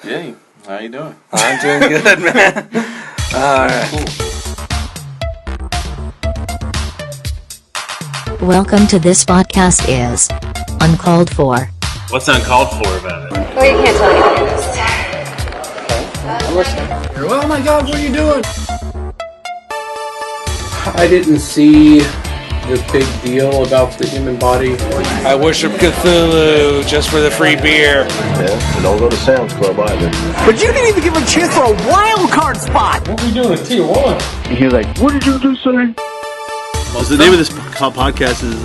Hey, how you doing? I'm doing good, man. All right. Cool. Welcome to this podcast is Uncalled For. What's uncalled for about it? Well, you can't tell anybody this. I'm listening. Oh my God, what are you doing? I didn't see the big deal about the human body. I worship Cthulhu just for the free beer. Yeah, and don't go to Sam's Club either. But you didn't even give a chance for a wild card spot. What are we doing at Tijuana? He's like, what did you just say? Well, the name of this podcast is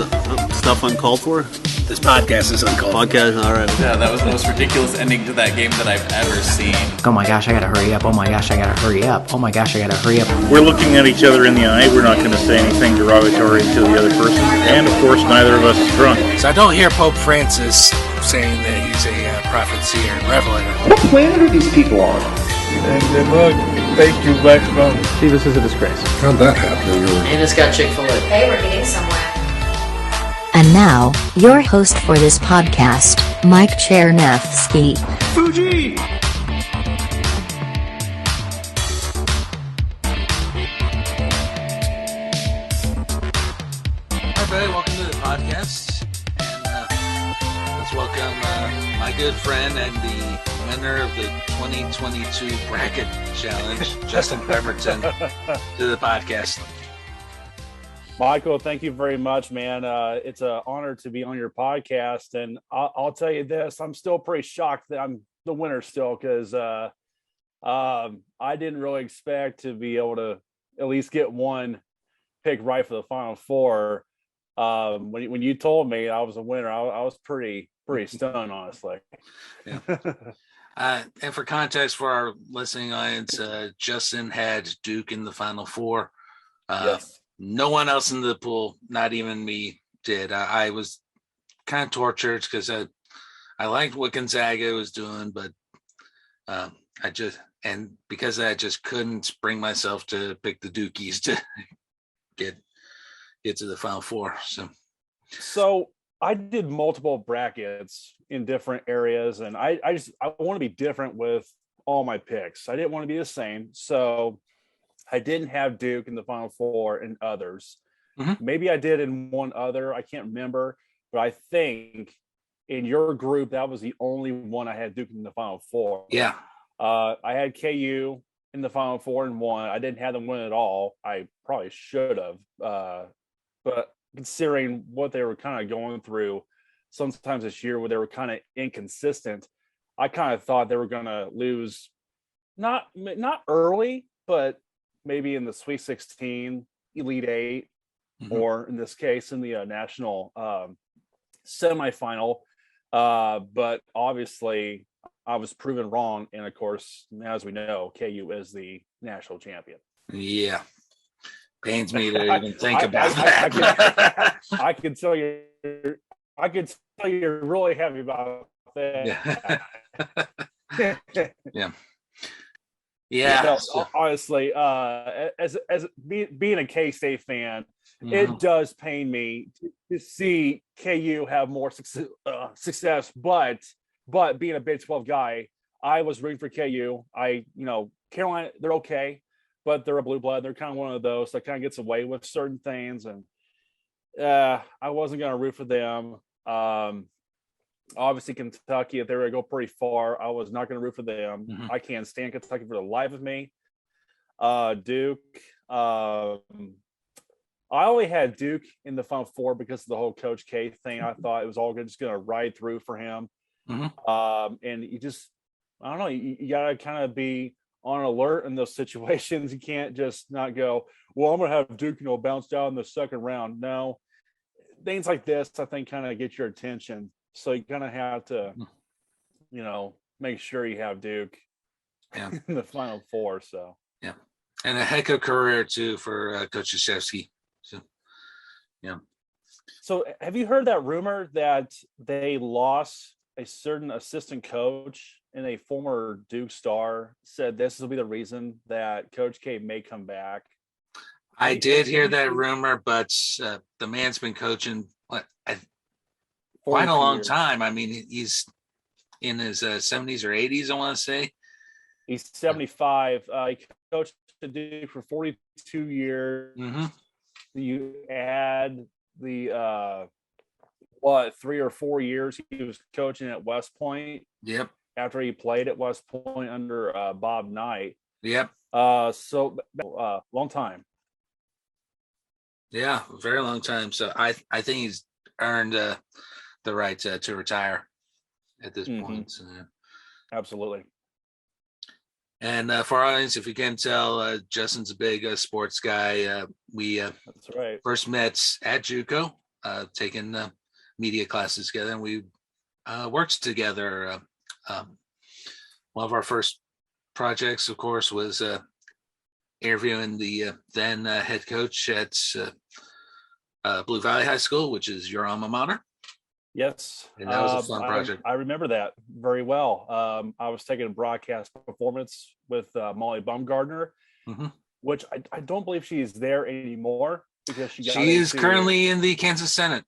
Stuff Uncalled For? This podcast is uncalled for. Podcast, all right. Yeah, that was the most ridiculous ending to that game that I've ever seen. Oh my gosh, I gotta hurry up. Oh my gosh, I gotta hurry up. Oh my gosh, I gotta hurry up. We're looking at each other in the eye. We're not going to say anything derogatory to the other person. And, of course, neither of us is drunk. So I don't hear Pope Francis saying that he's a prophet, seer, and revelator. What planet are these people on? And look, thank you, Black Phone. See, this is a disgrace. How'd that happen? And it's got Chick-fil-A. Hey, we're getting somewhere. And now, your host for this podcast, Mike Chernevsky. Fuji! Hi, everybody, welcome to the podcast. And let's welcome my good friend and the winner of the 2022 Bracket Challenge, Justin Pemberton, to the podcast. Michael, thank you very much, man. It's an honor to be on your podcast, and I'll tell you this: I'm still pretty shocked that I'm the winner still, because I didn't really expect to be able to at least get one pick right for the Final Four. When you told me I was a winner, I was pretty stunned, honestly. Yeah. And for context for our listening audience, Justin had Duke in the Final Four. Yes. No one else in the pool, not even me, did. I was kind of tortured because I liked what Gonzaga was doing, but because I just couldn't bring myself to pick the Dukies to get to the Final Four. So I did multiple brackets in different areas, and I want to be different with all my picks. I didn't want to be the same, so I didn't have Duke in the Final Four and others. Mm-hmm. Maybe I did in one other. I can't remember. But I think in your group, that was the only one I had Duke in the Final Four. Yeah. I had KU in the Final Four and won. I didn't have them win at all. I probably should have. But considering what they were kind of going through sometimes this year where they were kind of inconsistent, I kind of thought they were going to lose not early, but maybe in the Sweet 16, Elite 8, mm-hmm. or in this case, in the national semifinal. But obviously, I was proven wrong. And of course, as we know, KU is the national champion. Yeah. Pains me to even think about that. I can tell you're really happy about that. Yeah. Yeah. So, honestly, as being a K-State fan, mm-hmm. it does pain me to see KU have more success. But being a Big 12 guy, I was rooting for KU. Carolina, they're okay, but they're a blue blood. They're kind of one of those that kind of gets away with certain things, and I wasn't going to root for them. Obviously, Kentucky, if they were to go pretty far, I was not going to root for them. Mm-hmm. I can't stand Kentucky for the life of me. Duke, I only had Duke in the Final Four because of the whole Coach K thing. I thought it was all just going to ride through for him. Mm-hmm. And you just, I don't know, you got to kind of be on alert in those situations. You can't just not go, well, I'm going to have Duke, bounce down in the second round. No, things like this, I think, kind of get your attention. So you kind of have to, make sure you have Duke in the Final Four. So yeah, and a heck of a career too for Coach Krzyzewski. So yeah. So have you heard that rumor that they lost a certain assistant coach, and a former Duke star said this will be the reason that Coach K may come back? I did hear that rumor, but the man's been coaching quite a long time. I mean, he's in his 70s or 80s, I want to say. He's 75. He coached the Duke for 42 years. Mm-hmm. You add the 3 or 4 years he was coaching at West Point. Yep. After he played at West Point under Bob Knight. Yep. So long time. Yeah, very long time. So I think he's earned the right to retire at this point. So. Absolutely. And for our audience, if you can't tell, Justin's a big sports guy. We That's right. First met at JUCO, taking media classes together, and we worked together. One of our first projects, of course, was interviewing the then head coach at Blue Valley High School, which is your alma mater. Yes. And that was a fun project. I remember that very well. I was taking a broadcast performance with Molly Baumgardner, which I don't believe she is there anymore because she is currently in the Kansas Senate.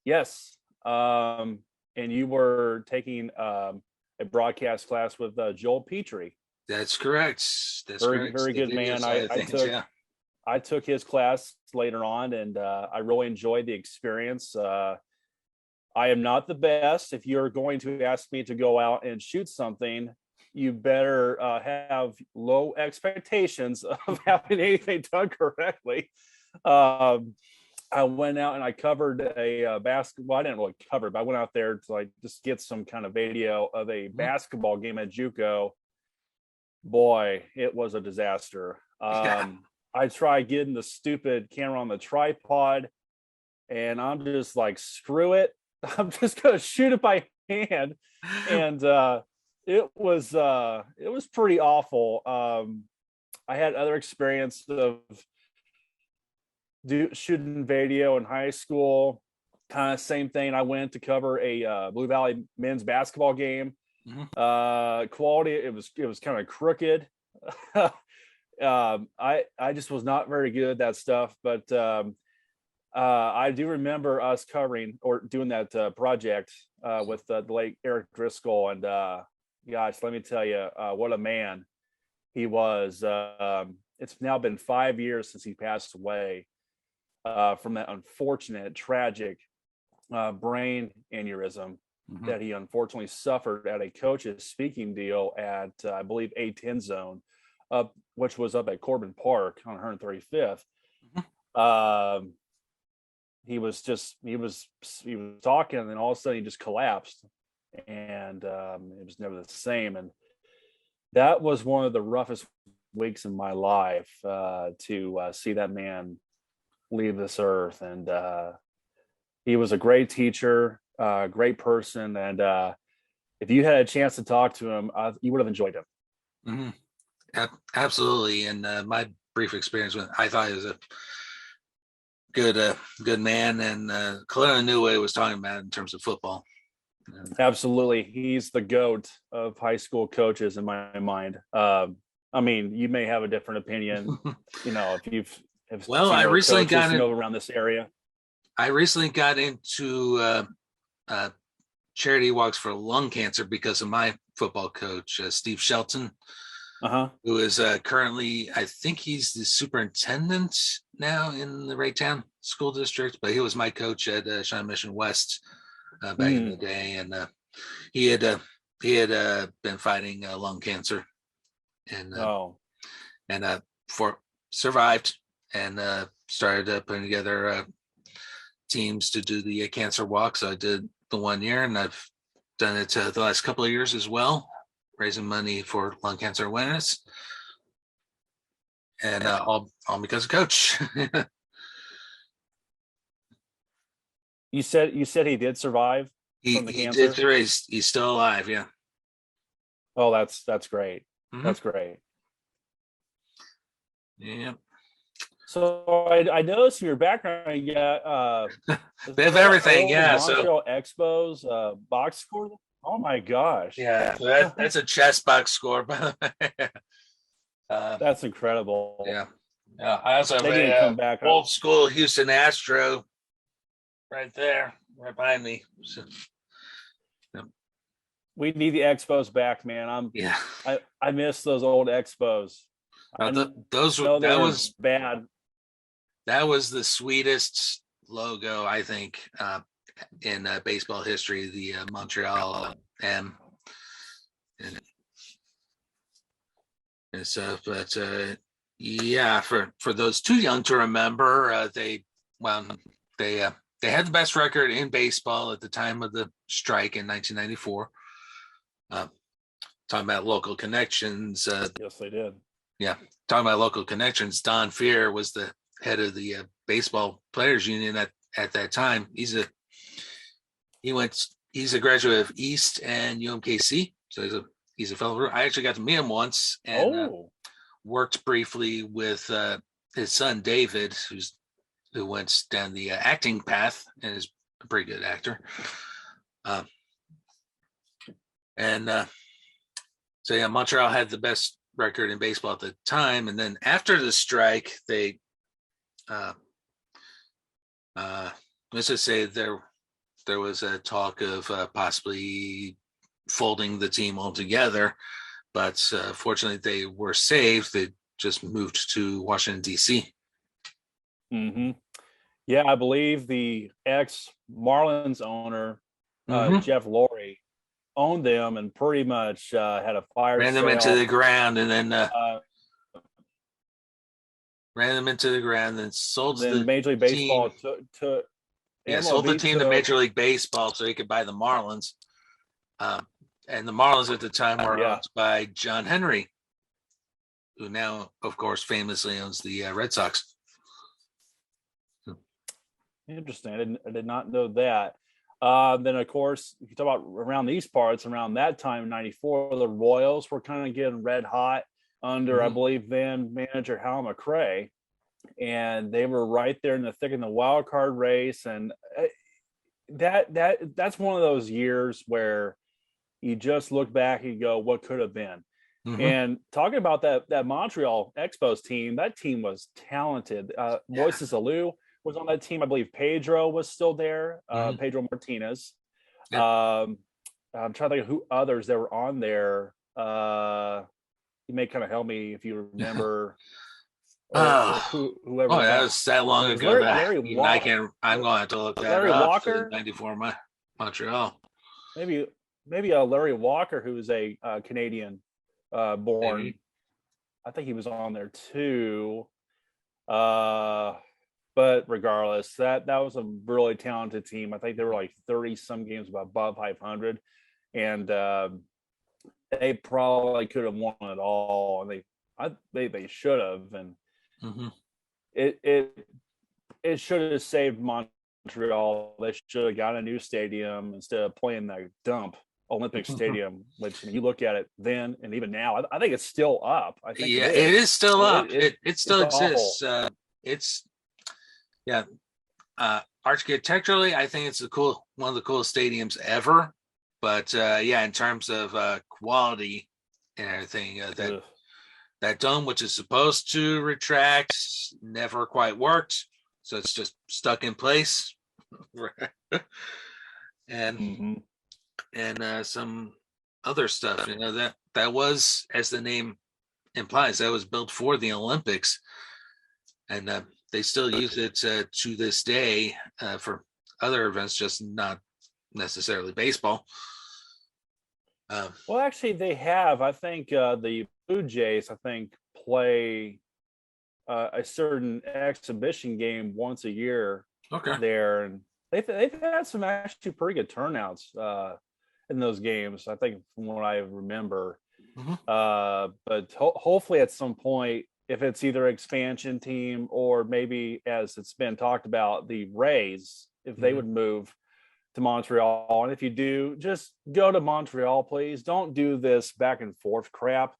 Yes. And you were taking a broadcast class with Joel Petrie. That's correct. That's correct. Very good man. I took his class later on, and I really enjoyed the experience. I am not the best. If you're going to ask me to go out and shoot something, you better have low expectations of having anything done correctly. I went out and I covered a basketball. I didn't really cover it, but I went out there to like just get some kind of video of a basketball game at JUCO. Boy, it was a disaster. I tried getting the stupid camera on the tripod, and I'm just like, screw it. I'm just gonna shoot it by hand, and it was pretty awful. I had other experience of shooting video in high school, kind of same thing. I went to cover a Blue Valley men's basketball game. Quality, it was kind of crooked. I just was not very good at that stuff, but I do remember us covering or doing that project with the late Eric Driscoll, and gosh, let me tell you, what a man he was. It's now been 5 years since he passed away from that unfortunate, tragic brain aneurysm that he unfortunately suffered at a coach's speaking deal at, I believe, A10 Zone, which was up at Corbin Park on 135th. He was talking, and then all of a sudden he just collapsed, and it was never the same. And that was one of the roughest weeks in my life, to see that man leave this earth. And he was a great teacher, great person, and if you had a chance to talk to him, you would have enjoyed him. Absolutely. And my brief experience with, I thought he was a good man, and clearly knew what he was talking about in terms of football. Absolutely. He's the GOAT of high school coaches in my mind. I mean, you may have a different opinion, if you've I recently got around this area. I recently got into charity walks for lung cancer because of my football coach, Steve Shelton, who is currently, I think he's the superintendent now in the Raytown School District, but he was my coach at Cheyenne Mission West back in the day, and he had been fighting lung cancer, and survived, and started putting together teams to do the cancer walk. So I did the 1 year, and I've done it the last couple of years as well, raising money for lung cancer awareness, and all because of Coach. You said he did survive from the cancer? He's still alive, yeah. Oh, that's great. That's great. Yeah. So I noticed in your background you got they have everything, yeah. So Expos, box score. Oh my gosh. Yeah, so that's a chess box score, by the way. That's incredible. Yeah. I also have a old school Houston Astro right there, right behind me. So, We need the Expos back, man. Yeah. I miss those old Expos. Those know that was bad. That was the sweetest logo, I think, in baseball history. The Montreal M and stuff. But yeah, for those too young to remember, they had the best record in baseball at the time of the strike in 1994. Talking about local connections. Yes, they did. Yeah, talking about local connections. Don Fear was the head of the baseball players union at that time. He's a graduate of East and UMKC, so he's a fellow. I actually got to meet him once and worked briefly with his son David, who went down the acting path and is a pretty good actor. So yeah, Montreal had the best record in baseball at the time, and then after the strike, they let's just say there was a talk of possibly folding the team altogether, but fortunately they were saved. They just moved to Washington D.C. Mm-hmm. Yeah, I believe the ex-Marlins owner, Jeff Lurie, owned them and pretty much had a fire ran them into the ground, and then ran them into the ground, and sold the Major League Baseball to sold the team to Major League Baseball so he could buy the Marlins. And the Marlins at the time were owned by John Henry, who now, of course, famously owns the Red Sox. Interesting. I did not know that. Then, of course, if you talk about around these parts, around that time in '94, the Royals were kind of getting red hot under, I believe, then manager Hal McRae, and they were right there in the thick of the wild card race. And that's one of those years where you just look back and go, what could have been? And talking about that Montreal Expos team, that team was talented. Moises Alou was on that team. I believe Pedro was still there. Pedro Martinez. Yep. I'm trying to think of who others that were on there. You may kind of help me if you remember. Whoever. Oh, that was that long ago. I'm going to have to look that Larry up. Walker, 94 Montreal. Maybe Larry Walker, who is a Canadian born. Maybe. I think he was on there too. But regardless, that was a really talented team. I think they were like 30 some games above 500, and they probably could have won it all. And they should have, and it should have saved Montreal. They should have got a new stadium instead of playing that dump Olympic Stadium. Which when you look at it then and even now, I think it's still up. I think it is still up. It still exists. Architecturally, I think it's one of the coolest stadiums ever. But in terms of quality and everything, that dome, which is supposed to retract, never quite worked. So it's just stuck in place. And some other stuff, that was, as the name implies, that was built for the Olympics, and they still use it to this day for other events, just not necessarily baseball. Well, actually, they have. I think the Blue Jays, play a certain exhibition game once a year. There, and they've had some actually pretty good turnouts in those games. I think from what I remember. But hopefully, at some point, if it's either expansion team or maybe, as it's been talked about, the Rays, if they would move to Montreal. And if you do, just go to Montreal, please. Don't do this back and forth crap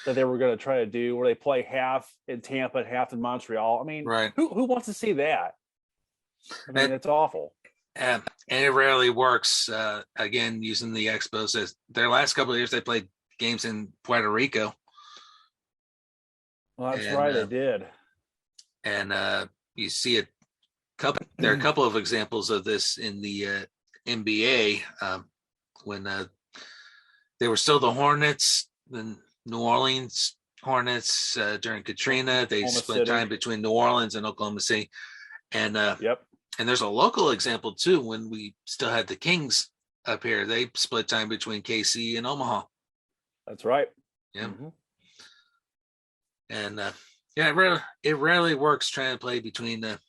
that they were going to try to do where they play half in Tampa and half in Montreal. I mean, who wants to see that? I mean, it's awful. And it rarely works. Again, using the Expos as their last couple of years, they played games in Puerto Rico. Well, that's right, they did. And you see there are a couple of examples of this in the NBA when They were still the Hornets, the New Orleans Hornets during Katrina. They Oklahoma split City. time between New Orleans and Oklahoma City. And Yep. and there's a local example too. When we still had the Kings up here, they split time between KC and Omaha. That's right. Yeah. Mm-hmm. And it rarely works trying to play between the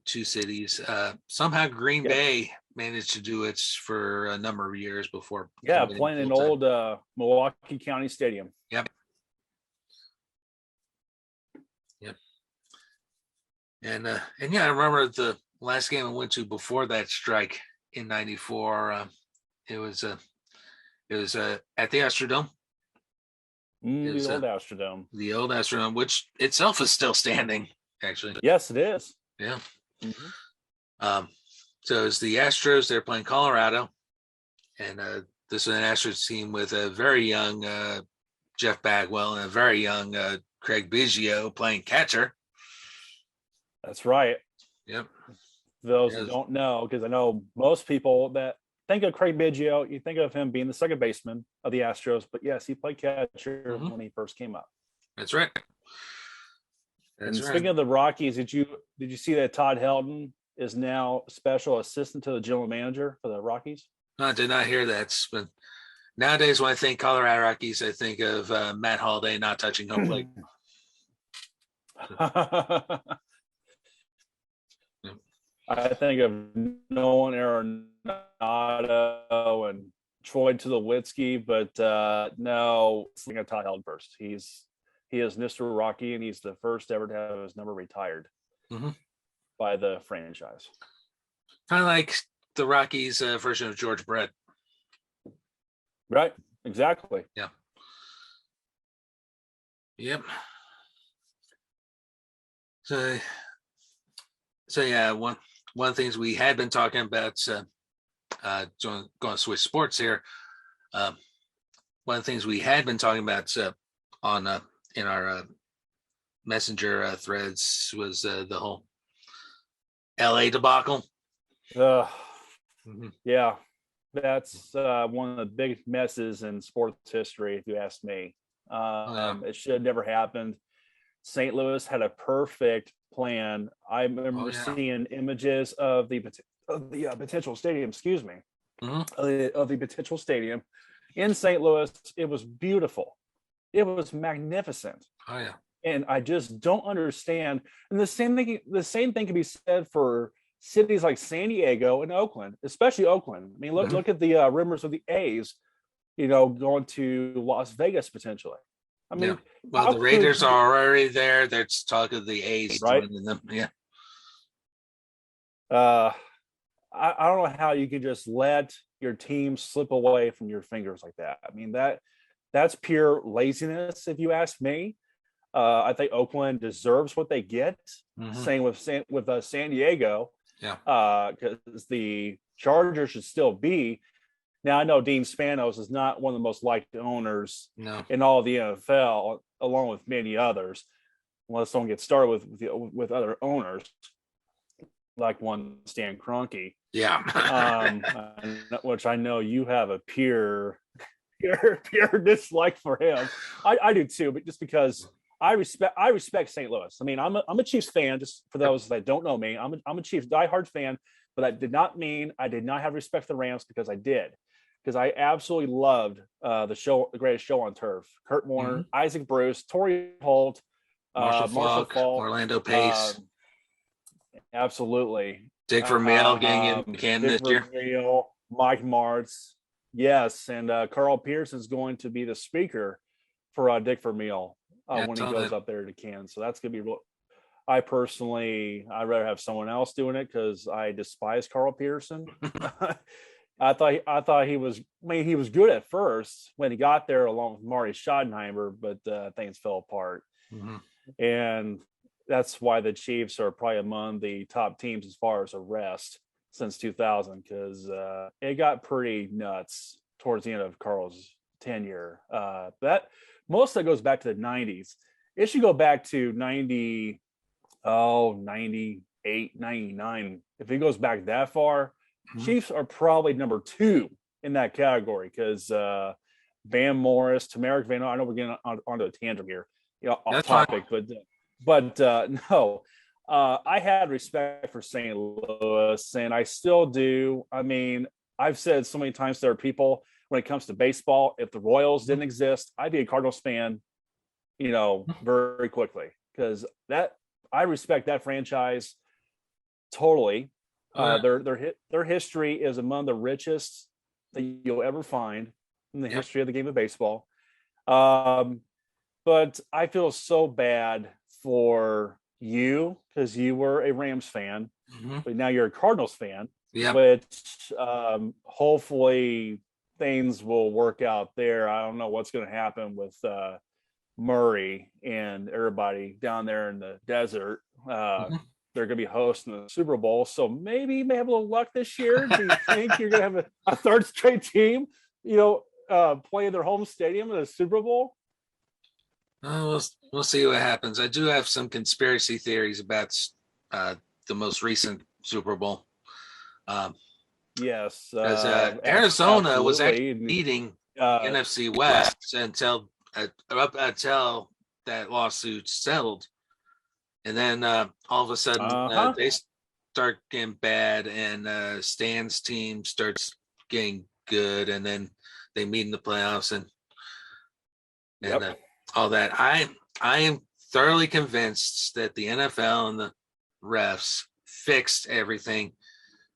two cities. Somehow Green Bay managed to do it for a number of years before. Yeah, playing in old Milwaukee County Stadium. Yep. And yeah, I remember the last game I went to before that strike in '94. It was at the Astrodome. The old Astrodome. The old Astrodome, which itself is still standing, actually. Yes, it is. Yeah. Mm-hmm. So it's the Astros. They're playing Colorado, and this is an Astros team with a very young Jeff Bagwell and a very young Craig Biggio playing catcher. That's right. Yep. Those who don't know, because I know most people that think of Craig Biggio, you think of him being the second baseman of the Astros, but yes, he played catcher when he first came up. That's right. And speaking of the Rockies, did you see that Todd Helton is now special assistant to the general manager for the Rockies? No, I did not hear that. But nowadays, when I think Colorado Rockies, I think of Matt Holliday not touching home plate. I think of Nolan Arenado and Troy Tulowitzki, but no, think of Todd Helton first. He is Mr. Rocky, and he's the first ever to have his number retired by the franchise. Kind of like the Rockies' version of George Brett. Right, exactly. Yeah. Yep. So yeah, one of the things we had been talking about, going to switch sports here. One of the things we had been talking about on in our messenger threads was the whole LA debacle. Yeah, that's one of the big messes in sports history, if you ask me. It should have never happened. St. Louis had a perfect plan. I remember seeing images of the potential stadium. Excuse me, of the potential stadium in St. Louis. It was beautiful. It was magnificent. Oh yeah. And I just don't understand. And the same thing can be said for cities like San Diego and Oakland, especially Oakland. I mean, look at the rumors of the A's, going to Las Vegas potentially. I mean, well, the Raiders are already there. There's talk of the A's joining them. Yeah. I don't know how you can just let your team slip away from your fingers like that. I mean, that's pure laziness, if you ask me. I think Oakland deserves what they get. Same with San Diego. Yeah. Because the Chargers should still be. Now, I know Dean Spanos is not one of the most liked owners in all of the NFL, along with many others, unless someone gets started with other owners, like one Stan Kroenke. Yeah. Which I know you have a pure dislike for him. I do too, but just because I respect St. Louis. I mean, I'm a Chiefs fan. Just for those that don't know me, I'm a Chiefs diehard fan. But that did not mean I did not have respect for the Rams, because I did. Because I absolutely loved the greatest show on turf. Kurt Warner, Isaac Bruce, Torrey Holt, Marshall Faulk, Orlando Pace. Absolutely. Dick Vermeil getting in Canada this year. Vermeil, Mike Martz. Yes, and Carl Pearson's going to be the speaker for Dick Vermeil when he goes up there to Cannes. So that's going to be real. I'd rather have someone else doing it, because I despise Carl Pearson. I thought he was good at first when he got there, along with Marty Schottenheimer, but things fell apart. And that's why the Chiefs are probably among the top teams as far as arrest since 2000, because it got pretty nuts towards the end of Carl's tenure. That most of it goes back to the 90s. It should go back to 98, 99. If it goes back that far, Chiefs are probably number 2 in that category, because Van Morris, Tamarick Van. I know we're getting onto a tangent here, off That's topic, but no. I had respect for St. Louis, and I still do. I mean, I've said so many times there are people when it comes to baseball, if the Royals didn't exist, I'd be a Cardinals fan, very quickly, because I respect that franchise totally. Their history is among the richest that you'll ever find in the history of the game of baseball. But I feel so bad for you because you were a Rams fan, but now you're a Cardinals fan, which hopefully things will work out there. I don't know what's going to happen with Murray and everybody down there in the desert. They're going to be hosting the Super Bowl, so maybe you may have a little luck this year. Do you think you're going to have a third straight team, play in their home stadium in a Super Bowl? We'll see what happens. I do have some conspiracy theories about the most recent Super Bowl. Yes, Arizona was actually leading NFC West until that lawsuit settled, and then all of a sudden they start getting bad, and Stan's team starts getting good, and then they meet in the playoffs and all that. I am thoroughly convinced that the NFL and the refs fixed everything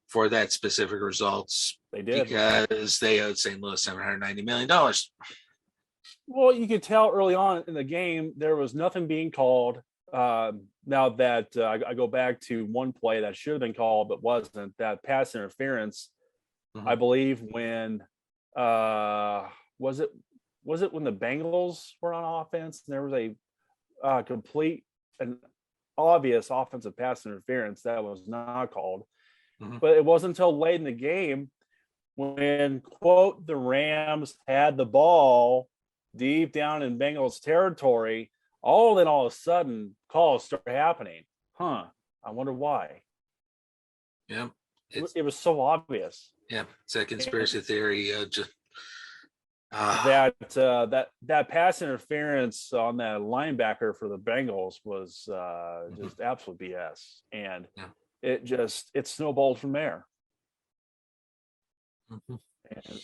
for that specific results. They did, because they owed St. Louis $790 million. Well, you could tell early on in the game there was nothing being called. Now that I go back to one play that should have been called but wasn't, that pass interference. I believe when was it when the Bengals were on offense and there was a complete and obvious offensive pass interference that was not called. But it wasn't until late in the game when, quote, the Rams had the ball deep down in Bengals territory, all of a sudden calls start happening. I wonder why. Yeah. It was so obvious. Yeah, it's a conspiracy theory. That pass interference on that linebacker for the Bengals was just absolute BS, and it snowballed from there. And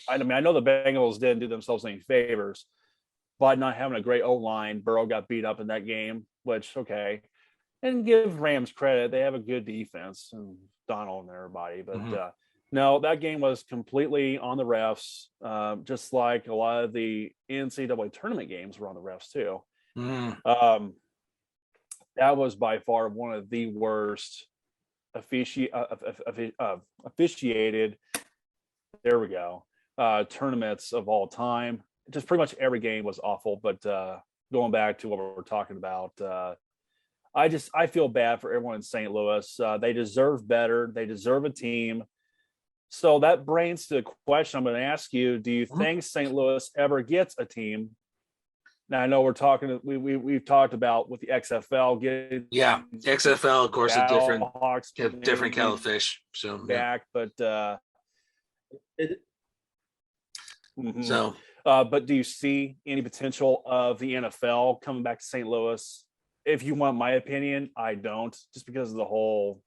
I mean, I know the Bengals didn't do themselves any favors by not having a great O-line. Burrow got beat up in that game, which and give Rams credit, they have a good defense and Donald and everybody, but. No, that game was completely on the refs, just like a lot of the NCAA tournament games were on the refs too. That was by far one of the worst officiated, there we go, tournaments of all time. Just pretty much every game was awful, but going back to what we're talking about, I feel bad for everyone in St. Louis. They deserve better. They deserve a team. So that brings to the question I'm going to ask you: do you think St. Louis ever gets a team? Now I know we're talking. We've talked about with the XFL getting. Yeah, XFL, of course, a different kettle of fish. So back, but but do you see any potential of the NFL coming back to St. Louis? If you want my opinion, I don't, just because of the whole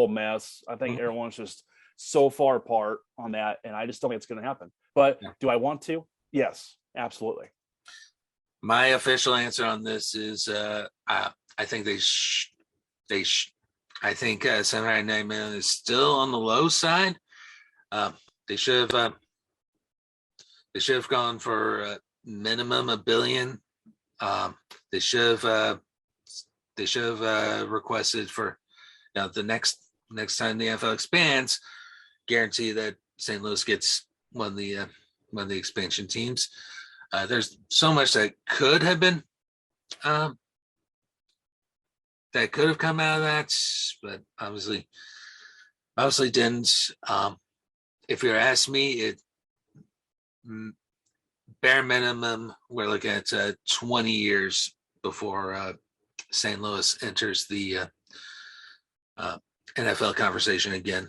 mess. I think everyone's just so far apart on that, and I just don't think it's going to happen. But do I want to? Yes, absolutely. My official answer on this is I think I think $790 million is still on the low side. They should have gone for minimum $1 billion. They should have requested for the next time the NFL expands, guarantee that St. Louis gets one of the expansion teams. There's so much that could have been that could have come out of that, but obviously didn't. If you're asking me, it bare minimum we're looking at 20 years before St. Louis enters the NFL conversation again.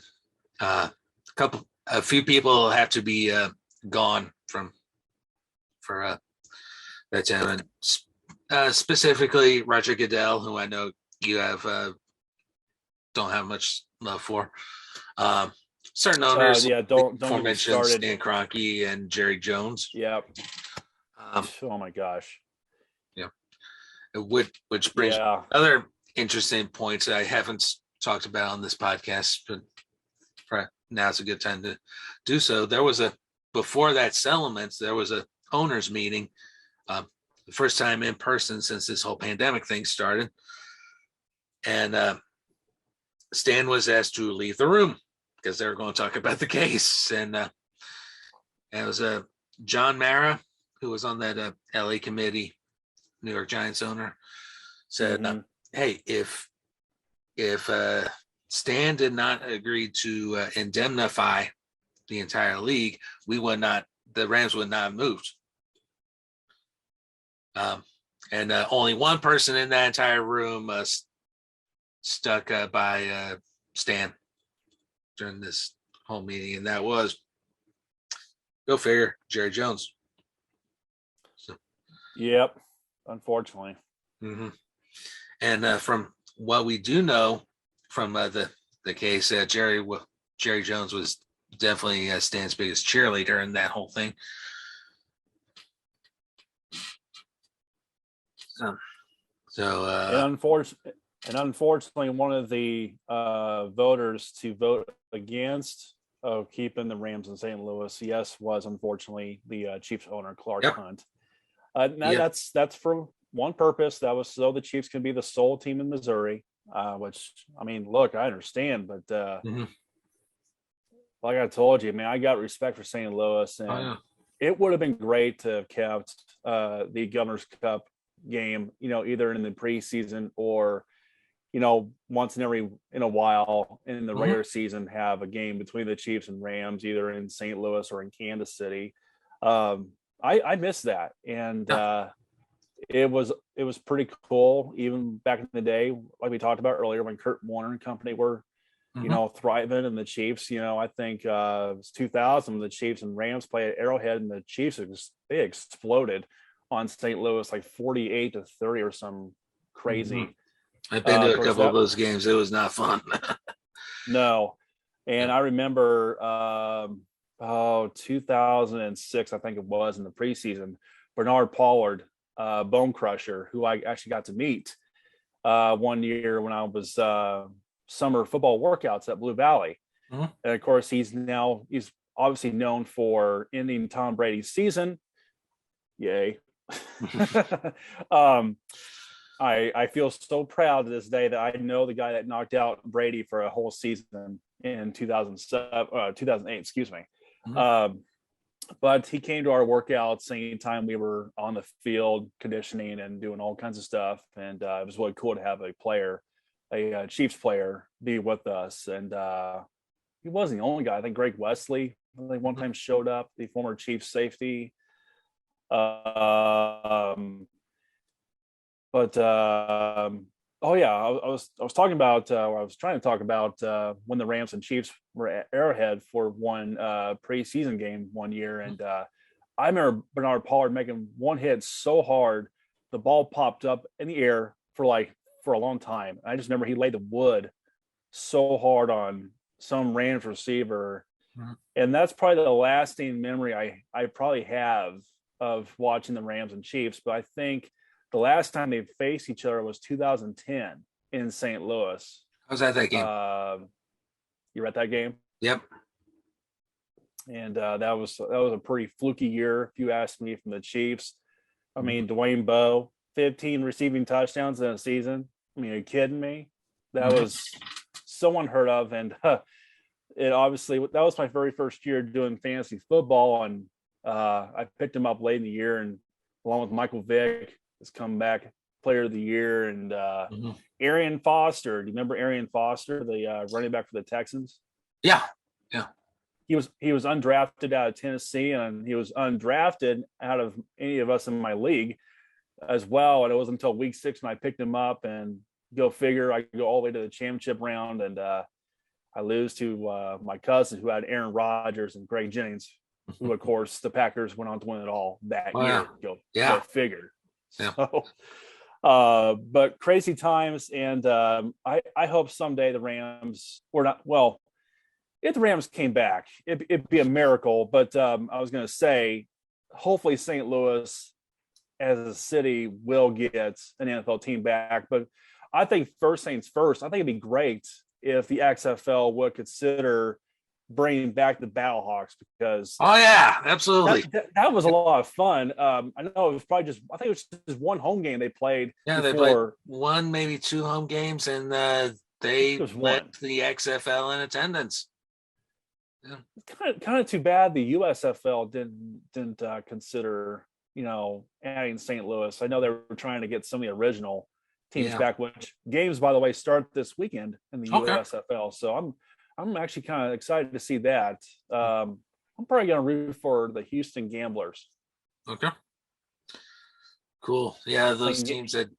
A few people have to be gone from for that town, and specifically Roger Goodell, who I know you have don't have much love for. Certain owners, don't get me mentioned started. Stan Kroenke and Jerry Jones. Yep. Oh my gosh. Yeah. Which brings other interesting points that I haven't talked about on this podcast, but now's a good time to do so. There was before that settlement, there was a owners meeting, the first time in person since this whole pandemic thing started. And Stan was asked to leave the room because they were going to talk about the case. And it was John Mara, who was on that LA committee, New York Giants owner, said, hey, if Stan did not agree to indemnify the entire league, the Rams would not have moved. And only one person in that entire room stuck by Stan during this whole meeting, and that was, go figure, Jerry Jones. So. Yep, unfortunately. Mm-hmm. And from what we do know from the case, Jerry Jones was definitely Stan's biggest cheerleader in that whole thing. And unfortunately, one of the voters to vote against keeping the Rams in St. Louis, was unfortunately the Chiefs owner, Clark Hunt. That's for one purpose. That was so the Chiefs can be the sole team in Missouri, which, I mean, look, I understand, but like I told you, man, I got respect for St. Louis, and it would have been great to have kept the Governor's Cup game, either in the preseason or, once in a while in the regular season, have a game between the Chiefs and Rams, either in St. Louis or in Kansas City. I miss that. And it was pretty cool, even back in the day, like we talked about earlier, when Kurt Warner and company were, thriving, and the Chiefs, I think it was 2000, the Chiefs and Rams played at Arrowhead, and the Chiefs, they exploded on St. Louis, like 48-30 or some crazy. I've been to a couple of those games. It was not fun. No. And I remember 2006, I think it was, in the preseason, Bernard Pollard, Bone Crusher, who I actually got to meet one year when I was summer football workouts at Blue Valley. And of course, he's obviously known for ending Tom Brady's season. Yay. I feel so proud to this day that I know the guy that knocked out Brady for a whole season in 2008, excuse me. But he came to our workouts anytime we were on the field conditioning and doing all kinds of stuff. And it was really cool to have a Chiefs player be with us. And he wasn't the only guy. I think Greg Wesley, one time showed up, the former Chiefs safety. I was talking about I was trying to talk about when the Rams and Chiefs were at Arrowhead for one preseason game one year, and I remember Bernard Pollard making one hit so hard the ball popped up in the air for a long time. I just remember he laid the wood so hard on some Rams receiver, and that's probably the lasting memory I probably have of watching the Rams and Chiefs. But I think the last time they faced each other was 2010 in St. Louis. I was at that game. You were at that game? Yep. And that was a pretty fluky year, if you ask me, from the Chiefs. I mean, Dwayne Bowe, 15 receiving touchdowns in a season. I mean, are you kidding me? That was so unheard of. And it obviously, that was my very first year doing fantasy football. And I picked him up late in the year, and along with Michael Vick, his comeback player of the year, and Arian Foster. Do you remember Arian Foster, the running back for the Texans? Yeah. He was undrafted out of Tennessee, and he was undrafted out of any of us in my league as well. And it wasn't until week 6 when I picked him up, and go figure, I go all the way to the championship round, and I lose to my cousin, who had Aaron Rodgers and Greg Jennings who, of course, the Packers went on to win it all that year. Go figure. Yeah. So, but crazy times, and I hope someday the Rams, or not, well, if the Rams came back, it'd be a miracle. But I was going to say, hopefully St. Louis as a city will get an NFL team back. But I think first things first, I think it'd be great if the XFL would consider bringing back the Battlehawks, because absolutely, that was a lot of fun. I know it was probably I think it was just one home game they played. They played one, maybe two home games, and they led the XFL in attendance. Yeah. Kind of too bad the USFL didn't consider adding St. Louis. I know they were trying to get some of the original teams back, which games, by the way, start this weekend in the USFL. So I'm actually kind of excited to see that. I'm probably going to root for the Houston Gamblers. Okay. Cool. Yeah, those teams that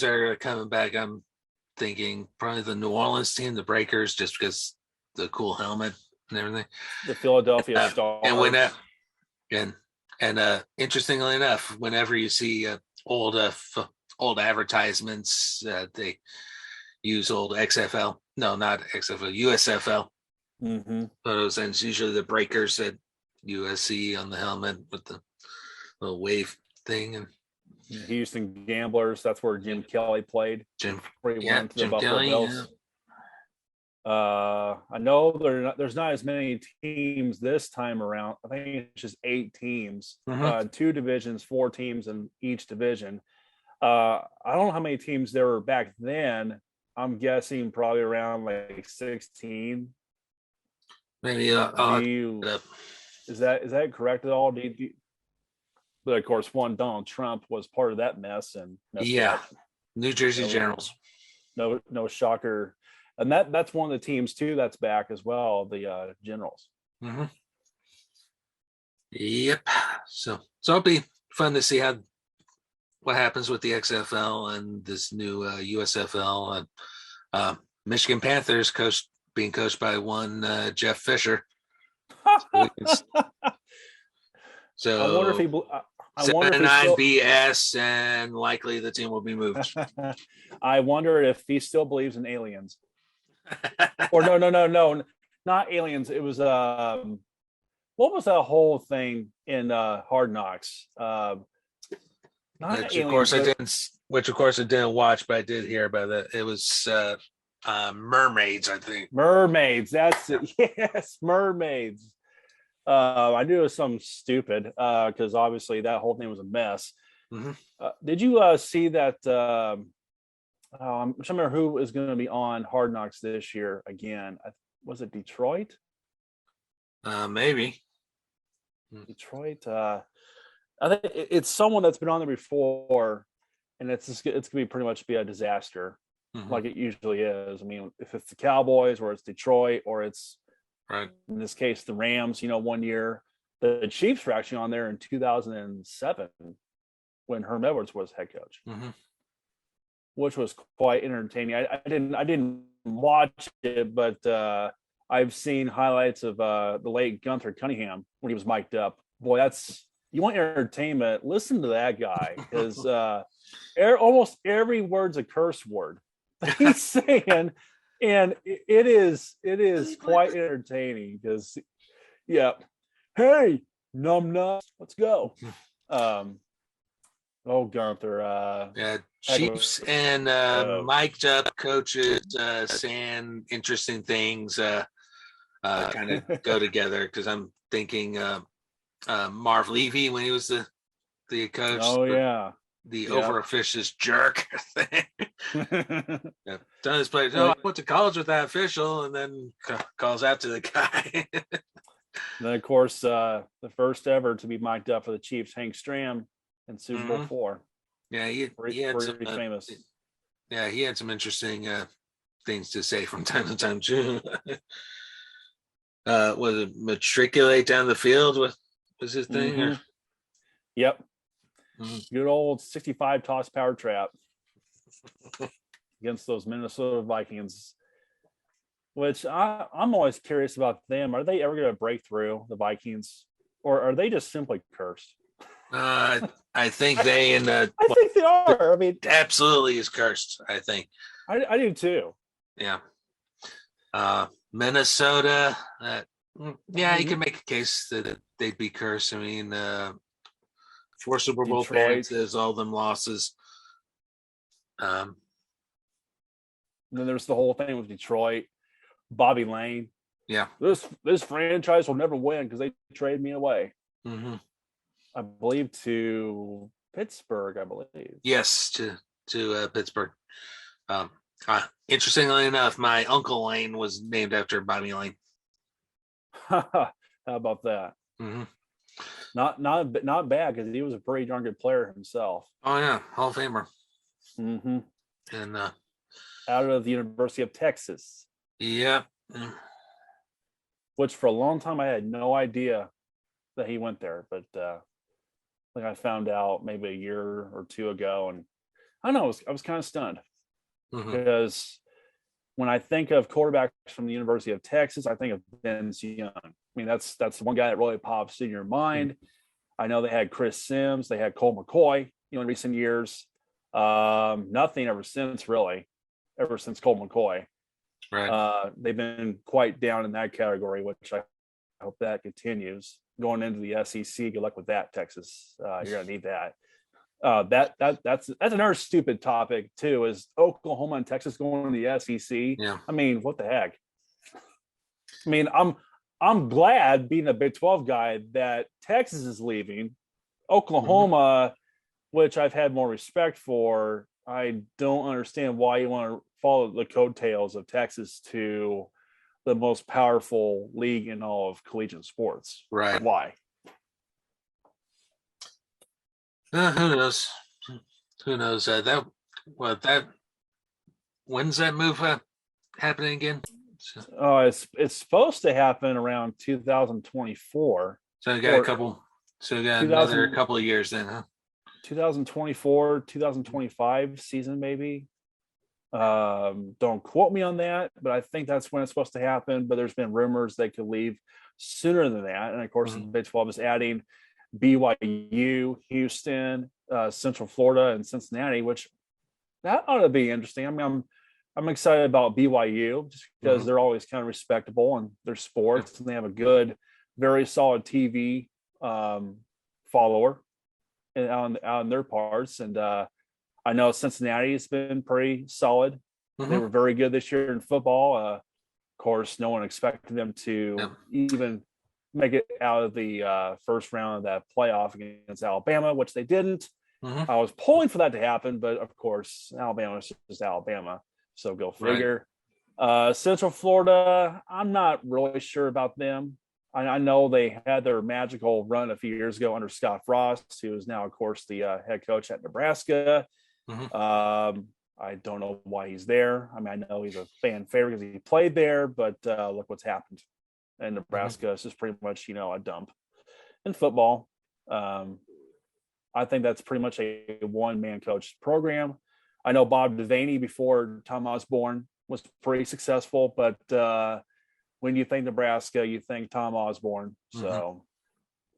are coming back, I'm thinking probably the New Orleans team, the Breakers, just because the cool helmet and everything. The Philadelphia Stars. And interestingly enough, whenever you see old advertisements, they use old XFL. No, not XFL, USFL photos, and it's usually the Breakers at USC on the helmet with the little wave thing. And Houston Gamblers, that's where Jim Kelly played. Jim Bills. I know there's not as many teams this time around. I think it's just 8 teams, 2 divisions, 4 teams in each division. I don't know how many teams there were back then. I'm guessing probably around like 16. Maybe is that correct at all? But of course, Donald Trump was part of that mess, and New Jersey Generals. No shocker, and that's one of the teams too that's back as well. The Generals. Mm-hmm. Yep. So it'll be fun to see what happens with the XFL and this new USFL, and Michigan Panthers being coached by one Jeff Fisher. So I wonder if he. I wonder if 7-9 BS, and likely the team will be moved. I wonder if he still believes in aliens. Or no, not aliens. It was what was that whole thing in Hard Knocks? Which of course I didn't watch, but I did hear about it. It was mermaids, I think. Mermaids, that's it. Yes, mermaids. I knew it was something stupid because obviously that whole thing was a mess. Did you see that? I'm trying to remember who is going to be on Hard Knocks this year again. Was it Detroit? Maybe. Detroit. I think it's someone that's been on there before, and it's going to be pretty much be a disaster, like it usually is. I mean, if it's the Cowboys or it's Detroit or it's in this case the Rams, one year the Chiefs were actually on there in 2007 when Herm Edwards was head coach, which was quite entertaining. I didn't watch it, but I've seen highlights of the late Gunther Cunningham when he was mic'd up. Boy, you want entertainment, listen to that guy, because almost every word's a curse word he's saying, and it is quite entertaining because, hey, numb, let's go. Gunther. Chiefs and mic'd up coaches saying interesting things kind of go together, because I'm thinking Marv Levy when he was the coach. Oh yeah, the over-officious jerk thing. Done his players. I went to college with that official, and then calls after the guy. And then of course the first ever to be mic'd up for the Chiefs, Hank Stram in Super Bowl 4. Yeah, he had some famous. Yeah, he had some interesting things to say from time to time too. Was it matriculate down the field was his thing? Or? Yep. Good old 65 toss power trap against those Minnesota Vikings. which I'm always curious about them. Are they ever going to break through the Vikings, or are they just simply cursed? I think they and I think they are. I mean, absolutely is cursed. I think. I do too. Yeah. Minnesota. Yeah, you can make a case that they'd be cursed. I mean, 4 Super Bowl appearances, all them losses. And then there's the whole thing with Detroit, Bobby Lane. Yeah. This franchise will never win because they trade me away. Mm-hmm. I believe to Pittsburgh. I believe. Yes, to Pittsburgh. Interestingly enough, my uncle Lane was named after Bobby Lane. How about that? Mm-hmm. Not bad because he was a pretty darn good player himself. Oh yeah, Hall of Famer. Mm-hmm. And out of the University of Texas. Yeah. Which for a long time I had no idea that he went there, but like I found out maybe a year or two ago, and I don't know, I was kind of stunned because when I think of quarterbacks from the University of Texas, I think of Vince Young. I mean, that's one guy that really pops in your mind. I know they had Chris Sims, they had Colt McCoy, in recent years. Nothing ever since Colt McCoy. Right. They've been quite down in that category, which I hope that continues going into the SEC. Good luck with that, Texas. You're gonna need that. That's another stupid topic too. Is Oklahoma and Texas going to the SEC? Yeah. I mean, what the heck? I mean, I'm glad being a Big 12 guy that Texas is leaving. Oklahoma, which I've had more respect for, I don't understand why you want to follow the coattails of Texas to the most powerful league in all of collegiate sports. Right. Why? Who knows? Who knows? When's that move happening again? It's supposed to happen around 2024. So we got another couple of years then, huh? 2024, 2025 season, maybe. Don't quote me on that, but I think that's when it's supposed to happen. But there's been rumors they could leave sooner than that. And of course, the Big 12 is adding BYU, Houston, Central Florida, and Cincinnati, which that ought to be interesting. I mean, I'm excited about BYU just because they're always kind of respectable and they're sports and they have a good, very solid TV follower out in their parts. And I know Cincinnati has been pretty solid. They were very good this year in football. Of course, no one expected them to even make it out of the first round of that playoff against Alabama, which they didn't. I was pulling for that to happen, but of course, Alabama is just Alabama. So go figure. Right. Central Florida, I'm not really sure about them. I know they had their magical run a few years ago under Scott Frost, who is now, of course, the head coach at Nebraska. I don't know why he's there. I mean, I know he's a fan favorite because he played there, but look what's happened. And Nebraska is just pretty much, a dump in football. I think that's pretty much a one-man coach program. I know Bob Devaney before Tom Osborne was pretty successful, but when you think Nebraska, you think Tom Osborne. So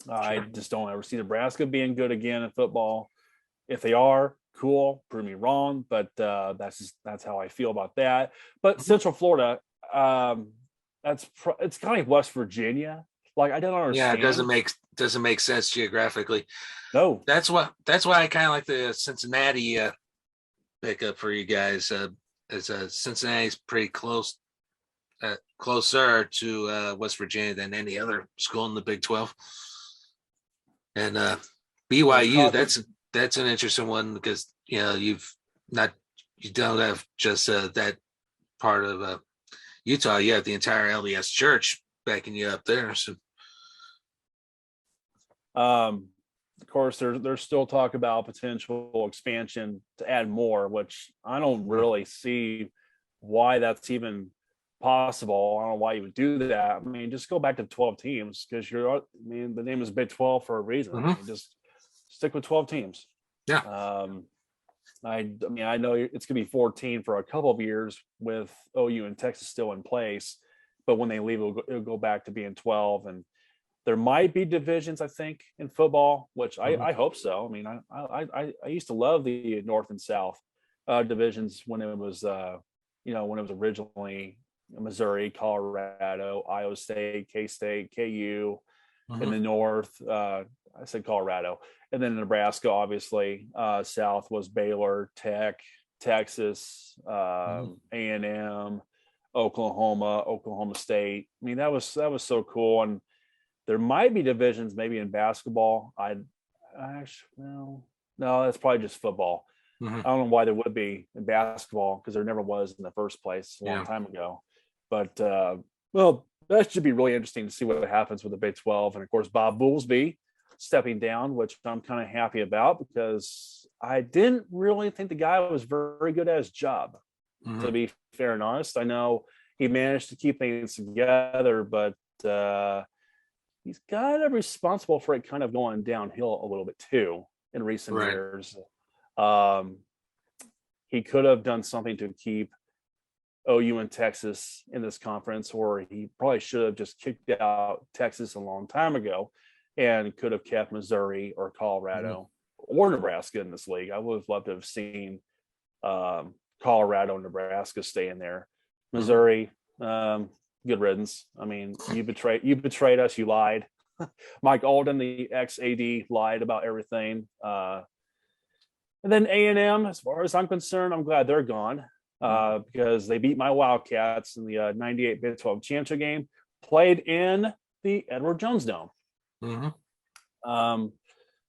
I just don't ever see Nebraska being good again in football. If they are, cool, prove me wrong, but that's how I feel about that. But Central Florida, it's kind of West Virginia. Like I don't understand. Yeah, it doesn't make sense geographically. No, that's why I kind of like the Cincinnati pickup for you guys. As Cincinnati's pretty closer to West Virginia than any other school in the Big 12. And BYU, that's an interesting one because you don't have just that part of Utah. You have the entire LDS Church backing you up there. So, of course, there's still talk about potential expansion to add more, which I don't really see why that's even possible. I don't know why you would do that. I mean, just go back to 12 teams because the name is Big 12 for a reason. I mean, just stick with 12 teams. Yeah. I mean, I know it's going to be 14 for a couple of years with OU and Texas still in place, but when they leave, it'll go back to being 12. And there might be divisions, I think, in football, which I hope so. I mean, I used to love the North and South divisions when it was, when it was originally Missouri, Colorado, Iowa State, K-State, KU in the North. I said Colorado, and then Nebraska, obviously. South was Baylor, Tech, Texas, A&M, Oklahoma State. I mean, that was so cool. And there might be divisions maybe in basketball. No, that's probably just football. I don't know why there would be in basketball, because there never was in the first place a long time ago. But well, that should be really interesting to see what happens with the Big 12. And of course, Bob Boulsby stepping down, which I'm kind of happy about, because I didn't really think the guy was very good at his job, to be fair and honest. I know he managed to keep things together, but he's kind of responsible for it kind of going downhill a little bit too in recent years. He could have done something to keep OU and Texas in this conference, or he probably should have just kicked out Texas a long time ago and could have kept Missouri or Colorado or Nebraska in this league. I would have loved to have seen Colorado and Nebraska stay in there. Missouri, good riddance. I mean, you betrayed us. You lied. Mike Alden, the ex-AD, lied about everything. And then A&M, as far as I'm concerned, I'm glad they're gone, because they beat my Wildcats in the 98 Big 12 championship game, played in the Edward Jones Dome.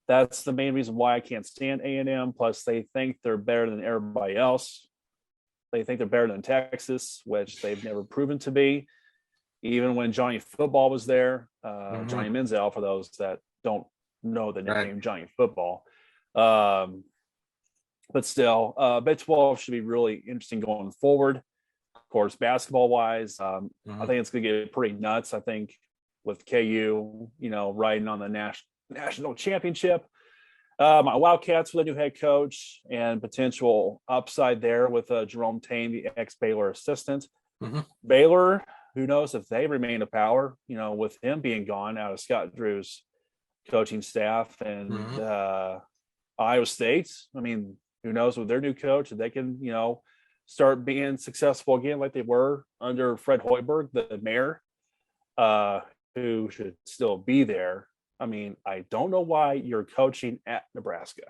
That's the main reason why I can't stand A&M. Plus, they think they're better than everybody else. They think they're better than Texas, which they've never proven to be. Even when Johnny Football was there, Johnny Manziel, for those that don't know the nickname Johnny Football. But still, Big 12 should be really interesting going forward. Of course, basketball-wise, I think it's going to get pretty nuts. I think with KU, riding on the national championship. My Wildcats with a new head coach and potential upside there with Jerome Tane, the ex-Baylor assistant. Baylor, who knows if they remain a power, with him being gone out of Scott Drew's coaching staff. And Iowa State, I mean, who knows with their new coach, if they can, start being successful again like they were under Fred Hoiberg, the mayor, who should still be there. I mean, I don't know why you're coaching at Nebraska.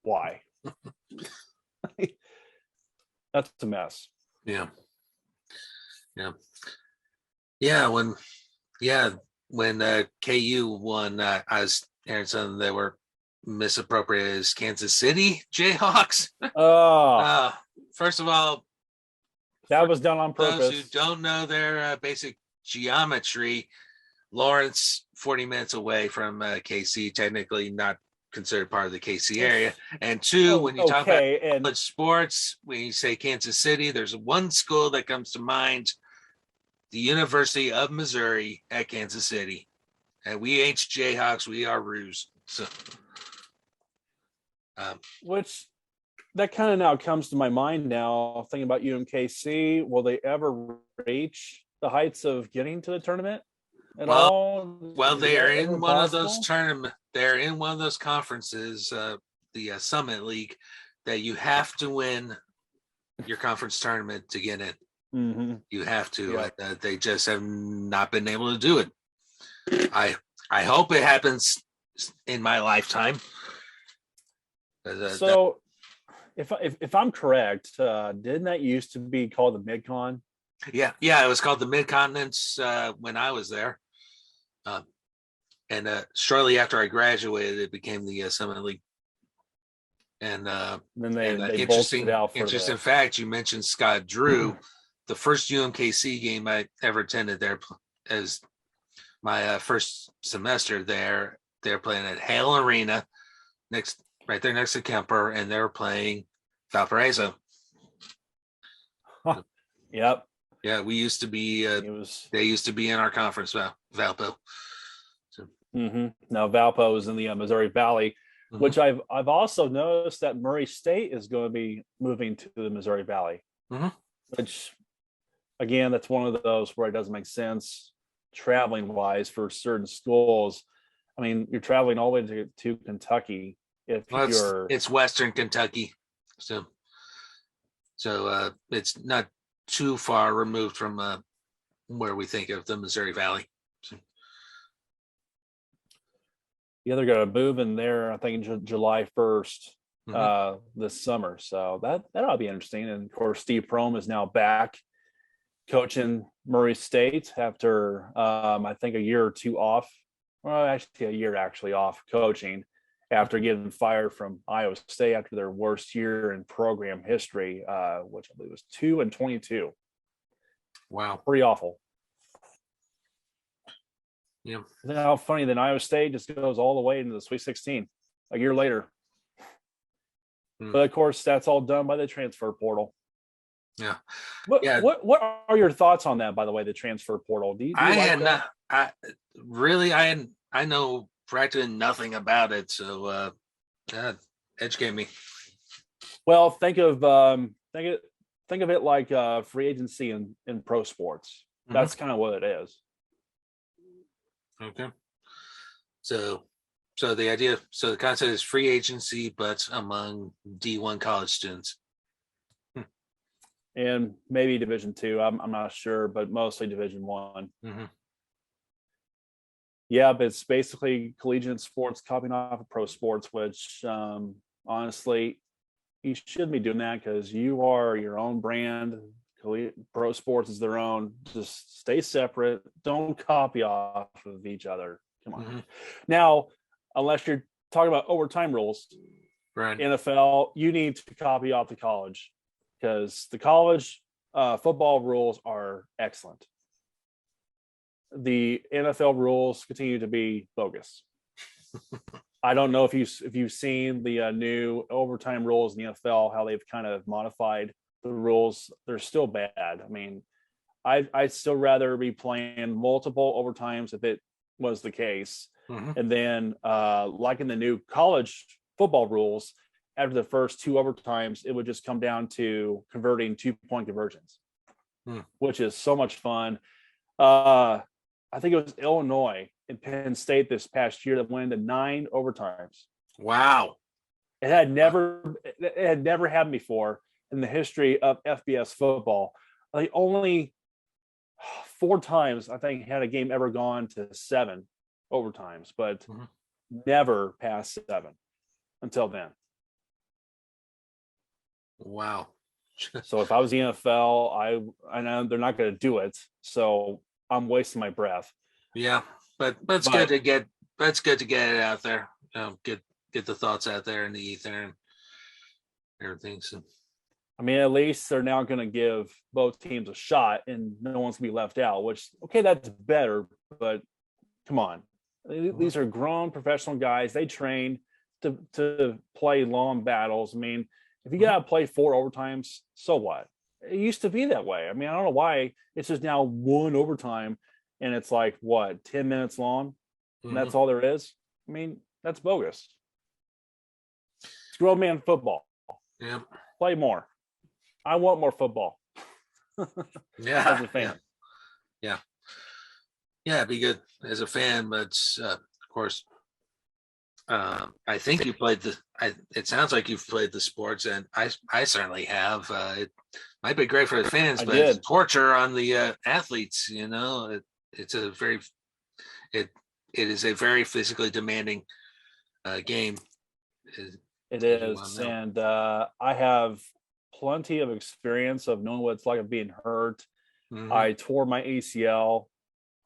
Why? That's a mess. Yeah. When KU won, I was hearing something they were misappropriated as Kansas City Jayhawks. First of all, that was done on purpose. Those who don't know their basic geometry, Lawrence, 40 minutes away from KC, technically not considered part of the KC area. And two, when you talk about college sports, when you say Kansas City, there's one school that comes to mind, the University of Missouri at Kansas City. And we ain't Jayhawks, we are Roos. So, which that kind of now comes to my mind now, thinking about UMKC. Will they ever reach the heights of getting to the tournament at all? Well, they are in one of those tournaments. They're in one of those conferences, the Summit League, that you have to win your conference tournament to get in. You have to. Yeah. They just have not been able to do it. I hope it happens in my lifetime. So, if I'm correct, didn't that used to be called the Mid-Con? Yeah, it was called the Mid-Continents when I was there. And shortly after I graduated, it became the Summit League. And then they bolted out for interesting fact, you mentioned Scott Drew. The first UMKC game I ever attended there as my first semester there, they're playing at Hale Arena, right there next to Kemper, and they're playing Valparaiso. Yep. Yeah, we used to be. They used to be in our conference, Valpo. So. Now Valpo is in the Missouri Valley, which I've also noticed that Murray State is going to be moving to the Missouri Valley, which again, that's one of those where it doesn't make sense traveling wise for certain schools. I mean, you're traveling all the way to Kentucky if you're. It's Western Kentucky, so it's not too far removed from where we think of the Missouri Valley. So. Yeah, they're going to move in there, I think, July 1st this summer. So that'll be interesting. And of course, Steve Prohm is now back coaching Murray State after I think a year or two off. Well, actually, a year off coaching after getting fired from Iowa State after their worst year in program history, which I believe was 2-22. Wow, pretty awful. Yeah. Isn't that how funny that Iowa State just goes all the way into the Sweet 16 a year later? But of course, that's all done by the transfer portal. Yeah. What are your thoughts on that, by the way, the transfer portal? Do you I know practically nothing about it, so educate me. Well, think of it like free agency in pro sports. That's kind of what it is. Okay. So the concept is free agency, but among D1 college students. And maybe Division II. I'm not sure, but mostly Division I. Yeah, but it's basically collegiate sports copying off of pro sports, which honestly, you shouldn't be doing that because you are your own brand. Pro sports is their own. Just stay separate. Don't copy off of each other. Come on. Now, unless you're talking about overtime rules, right? NFL, you need to copy off the college because the college football rules are excellent. The NFL rules continue to be bogus. I don't know if you've seen the new overtime rules in the NFL, how they've kind of modified the rules. They're still bad. I mean, I'd still rather be playing multiple overtimes if it was the case. And then like in the new college football rules, after the first two overtimes, it would just come down to converting 2-point conversions, which is so much fun. I think it was Illinois and Penn State this past year that went into 9 overtimes. Wow. It had never happened before in the history of FBS football. Like only 4 times, I think, had a game ever gone to 7 overtimes, but never past 7 until then. Wow. So if I was the NFL, I know they're not going to do it, so I'm wasting my breath. Yeah, but it's good to get it out there. Get the thoughts out there in the ether and everything. So, I mean, at least they're now going to give both teams a shot, and no one's going to be left out. Which, okay, that's better, but come on, these are grown professional guys. They train to play long battles. I mean, if you got to play 4 overtimes, so what? It used to be that way. I mean, I don't know why it's just now 1 overtime, and it's like what 10 minutes long, and that's all there is. I mean, that's bogus. It's grown man football. Yeah, play more. I want more football. Yeah, as a fan. Yeah, it'd be good as a fan, but of course, I think you played it sounds like you've played the sports, and I certainly have. It might be great for the fans, but it's torture on the athletes. You know, it is a very physically demanding game. It is, and I have plenty of experience of knowing what it's like of being hurt. I tore my ACL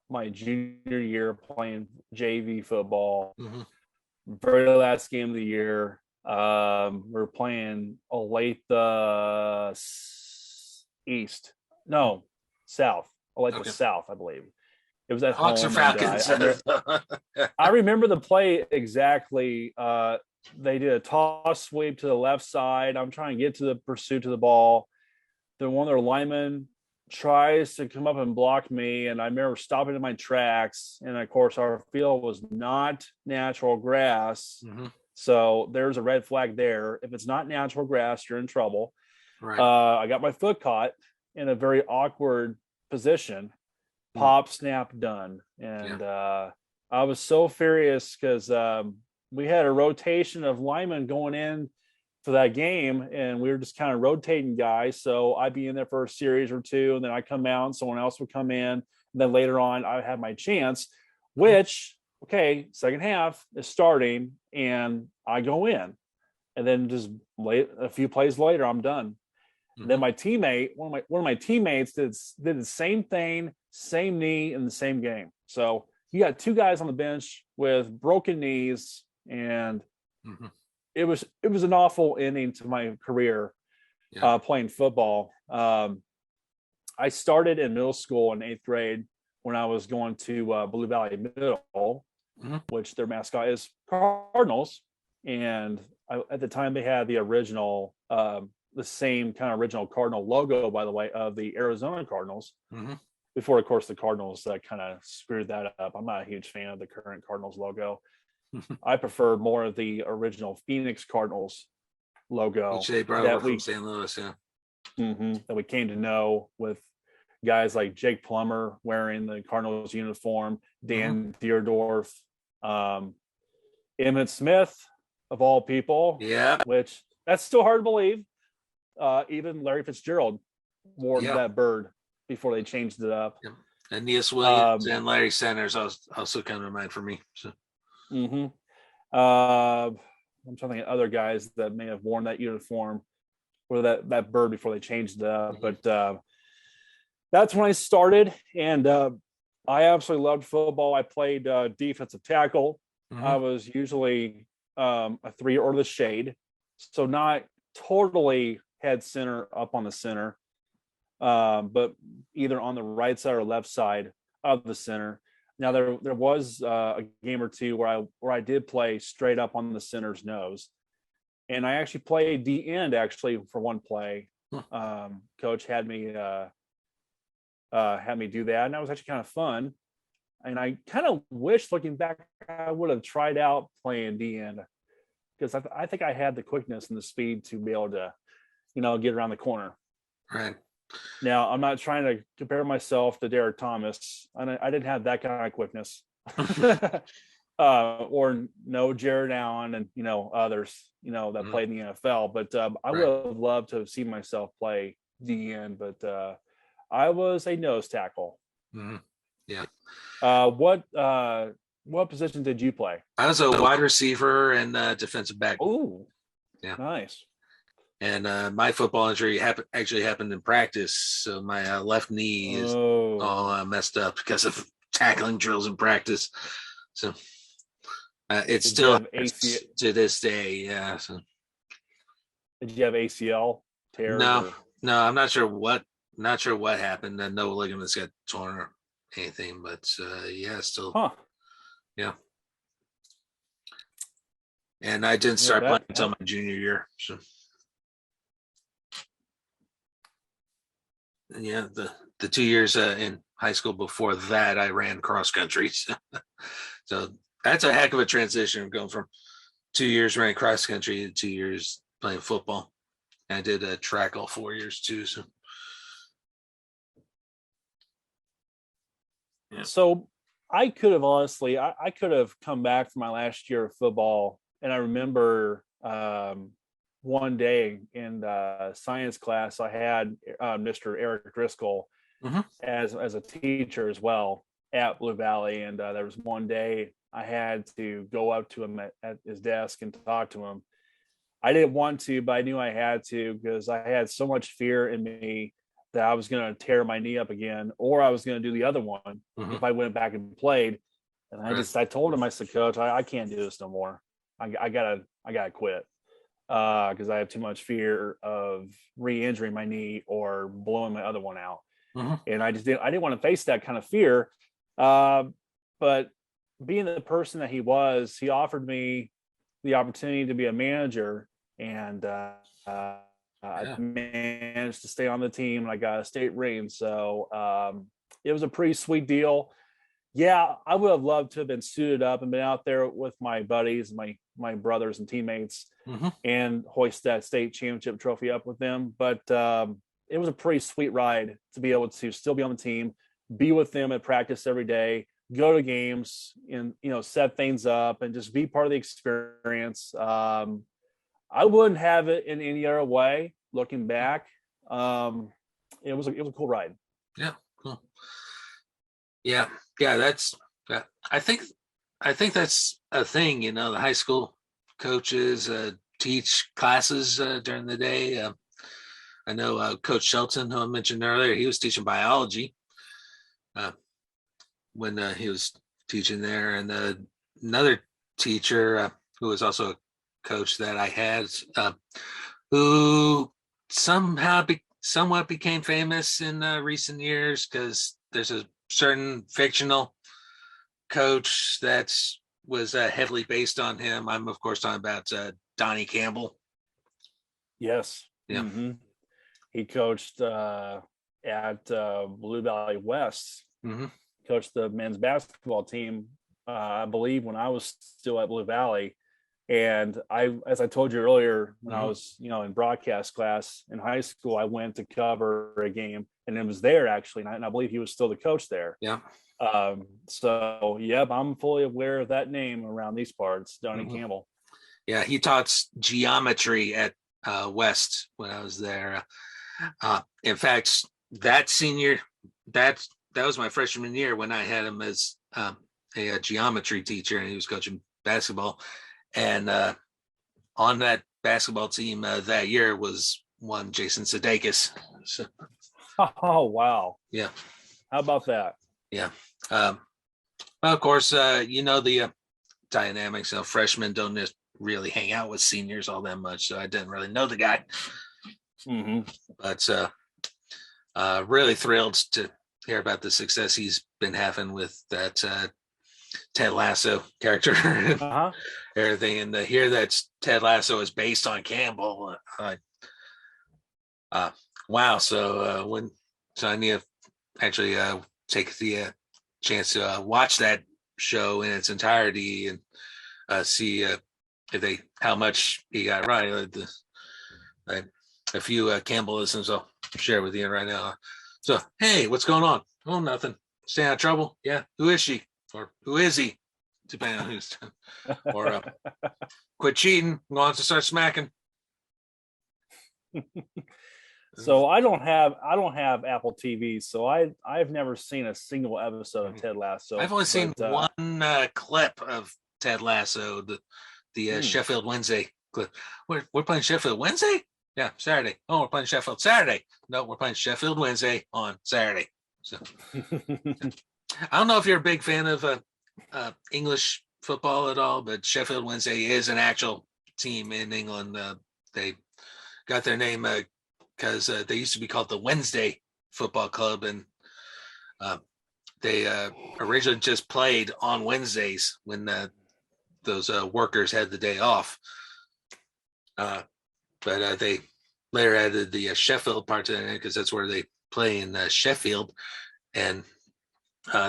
my junior year playing JV football. Very last game of the year. We're playing Olathe East. No, South. Olathe South, I believe. It was at Hawks home. Or Falcons. I remember the play exactly. They did a toss sweep to the left side. I'm trying to get to the pursuit to the ball. Then one of their linemen tries to come up and block me, and I remember stopping in my tracks. And of course, our field was not natural grass, So there's a red flag there. If it's not natural grass, you're in trouble. Right. I got my foot caught in a very awkward position. Pop, snap, done. And I was so furious because we had a rotation of linemen going in for that game, and we were just kind of rotating guys. So I'd be in there for a series or two, and then I come out, and someone else would come in. And then later on, I have my chance, which, okay, second half is starting, and I go in. And then just a few plays later, I'm done. Then my teammate, one of my teammates did the same thing, same knee in the same game. So you got two guys on the bench with broken knees, and it was an awful ending to my career playing football. I started in middle school in 8th grade when I was going to Blue Valley Middle, which their mascot is Cardinals, and at the time they had the original. The same kind of original Cardinal logo, by the way, of the Arizona Cardinals. Before, of course, the Cardinals kind of screwed that up. I'm not a huge fan of the current Cardinals logo. I prefer more of the original Phoenix Cardinals logo. Which they brought over from St. Louis, that we came to know with guys like Jake Plummer wearing the Cardinals uniform, Dan Deerdorf, Emmitt Smith, of all people. Yeah. Which that's still hard to believe. Even Larry Fitzgerald wore that bird before they changed it up. And Neas Williams and Larry Sanders also come to mind for me. So. I'm trying to think of other guys that may have worn that uniform or that bird before they changed it up. But that's when I started, and I absolutely loved football. I played defensive tackle. I was usually a 3 or the shade, so not totally head center up on the center, but either on the right side or left side of the center. Now there was a game or two where I did play straight up on the center's nose, and I actually played D end for one play. Coach had me do that, and that was actually kind of fun. And I kind of wish, looking back, I would have tried out playing D end, because I think I had the quickness and the speed to be able to, get around the corner. Right. Now, I'm not trying to compare myself to Derek Thomas. I didn't have that kind of quickness. Or no Jared Allen and, others, that played in the NFL. But I would have loved to have seen myself play DN, but I was a nose tackle. Yeah. What position did you play? I was a wide receiver and defensive back. Oh, yeah, nice. And my football injury actually happened in practice, so my left knee is all messed up because of tackling drills in practice. So it's still to this day. Yeah. So. Did you have ACL tear? No, I'm not sure what happened. No ligaments got torn or anything, but still. Huh. Yeah. And I didn't start playing until my junior year. So. And the 2 years in high school before that, I ran cross country. So that's a heck of a transition, going from 2 years running cross country to 2 years playing football. And I did track all 4 years too. So. Yeah. So I could have honestly, I could have come back from my last year of football, and I remember one day in science class, I had Mr. Eric Driscoll as a teacher as well at Blue Valley, and there was one day I had to go up to him at his desk and talk to him. I didn't want to, but I knew I had to, because I had so much fear in me that I was going to tear my knee up again, or I was going to do the other one if I went back and played. And I told him, I said, Coach, I can't do this no more. I gotta quit, because I have too much fear of re-injuring my knee or blowing my other one out. And I didn't want to face that kind of fear. But being the person that he was, he offered me the opportunity to be a manager, and I managed to stay on the team, and I got a state ring. So it was a pretty sweet deal. Yeah, I would have loved to have been suited up and been out there with my buddies, my brothers and teammates, and hoist that state championship trophy up with them. But it was a pretty sweet ride to be able to still be on the team, be with them at practice every day, go to games, and set things up, and just be part of the experience. I wouldn't have it in any other way. Looking back, it was a cool ride. Yeah, cool. Yeah. That's. I think that's a thing. The high school coaches teach classes during the day. I know Coach Shelton, who I mentioned earlier, he was teaching biology when he was teaching there, and another teacher who was also a coach that I had, who somewhat became famous in recent years, because there's a certain fictional coach that was heavily based on him. I'm of course talking about Donnie Campbell. Yes. Yeah. Mm-hmm. He coached at Blue Valley West. Coached the men's basketball team, I believe, when I was still at Blue Valley. And as I told you earlier, when I was, in broadcast class in high school, I went to cover a game, and it was there actually, and I believe he was still the coach there. Yeah. So yep, I'm fully aware of that name around these parts, Donnie Campbell. Yeah, he taught geometry at West when I was there. In fact, that was my freshman year when I had him as a geometry teacher, and he was coaching basketball. And on that basketball team that year was one Jason Sudeikis. So, oh wow! Yeah, how about that? Yeah. Well, of course, the dynamics. Freshmen don't just really hang out with seniors all that much, so I didn't really know the guy. But really thrilled to hear about the success he's been having with that Ted Lasso character. Everything, and to hear that Ted Lasso is based on Campbell. Wow. So I need to actually take the chance to watch that show in its entirety and see how much he got right. A few Campbellisms I'll share with you right now. So, hey, what's going on? Oh, nothing. Stay out of trouble? Yeah. Who is she? Or who is he? Depending on who's or quit cheating. I'm going to start smacking. So I don't have Apple TV, so I've never seen a single episode of Ted Lasso. I've only seen one clip of Ted Lasso, the Sheffield Wednesday clip. We're playing Sheffield Wednesday? Yeah, Saturday. Oh, we're playing Sheffield Saturday. No, we're playing Sheffield Wednesday on Saturday. So I don't know if you're a big fan of English football at all, but Sheffield Wednesday is an actual team in England. They got their name because they used to be called the Wednesday Football Club, and they originally just played on Wednesdays when those workers had the day off. But they later added the Sheffield part to it because that's where they play in Sheffield, and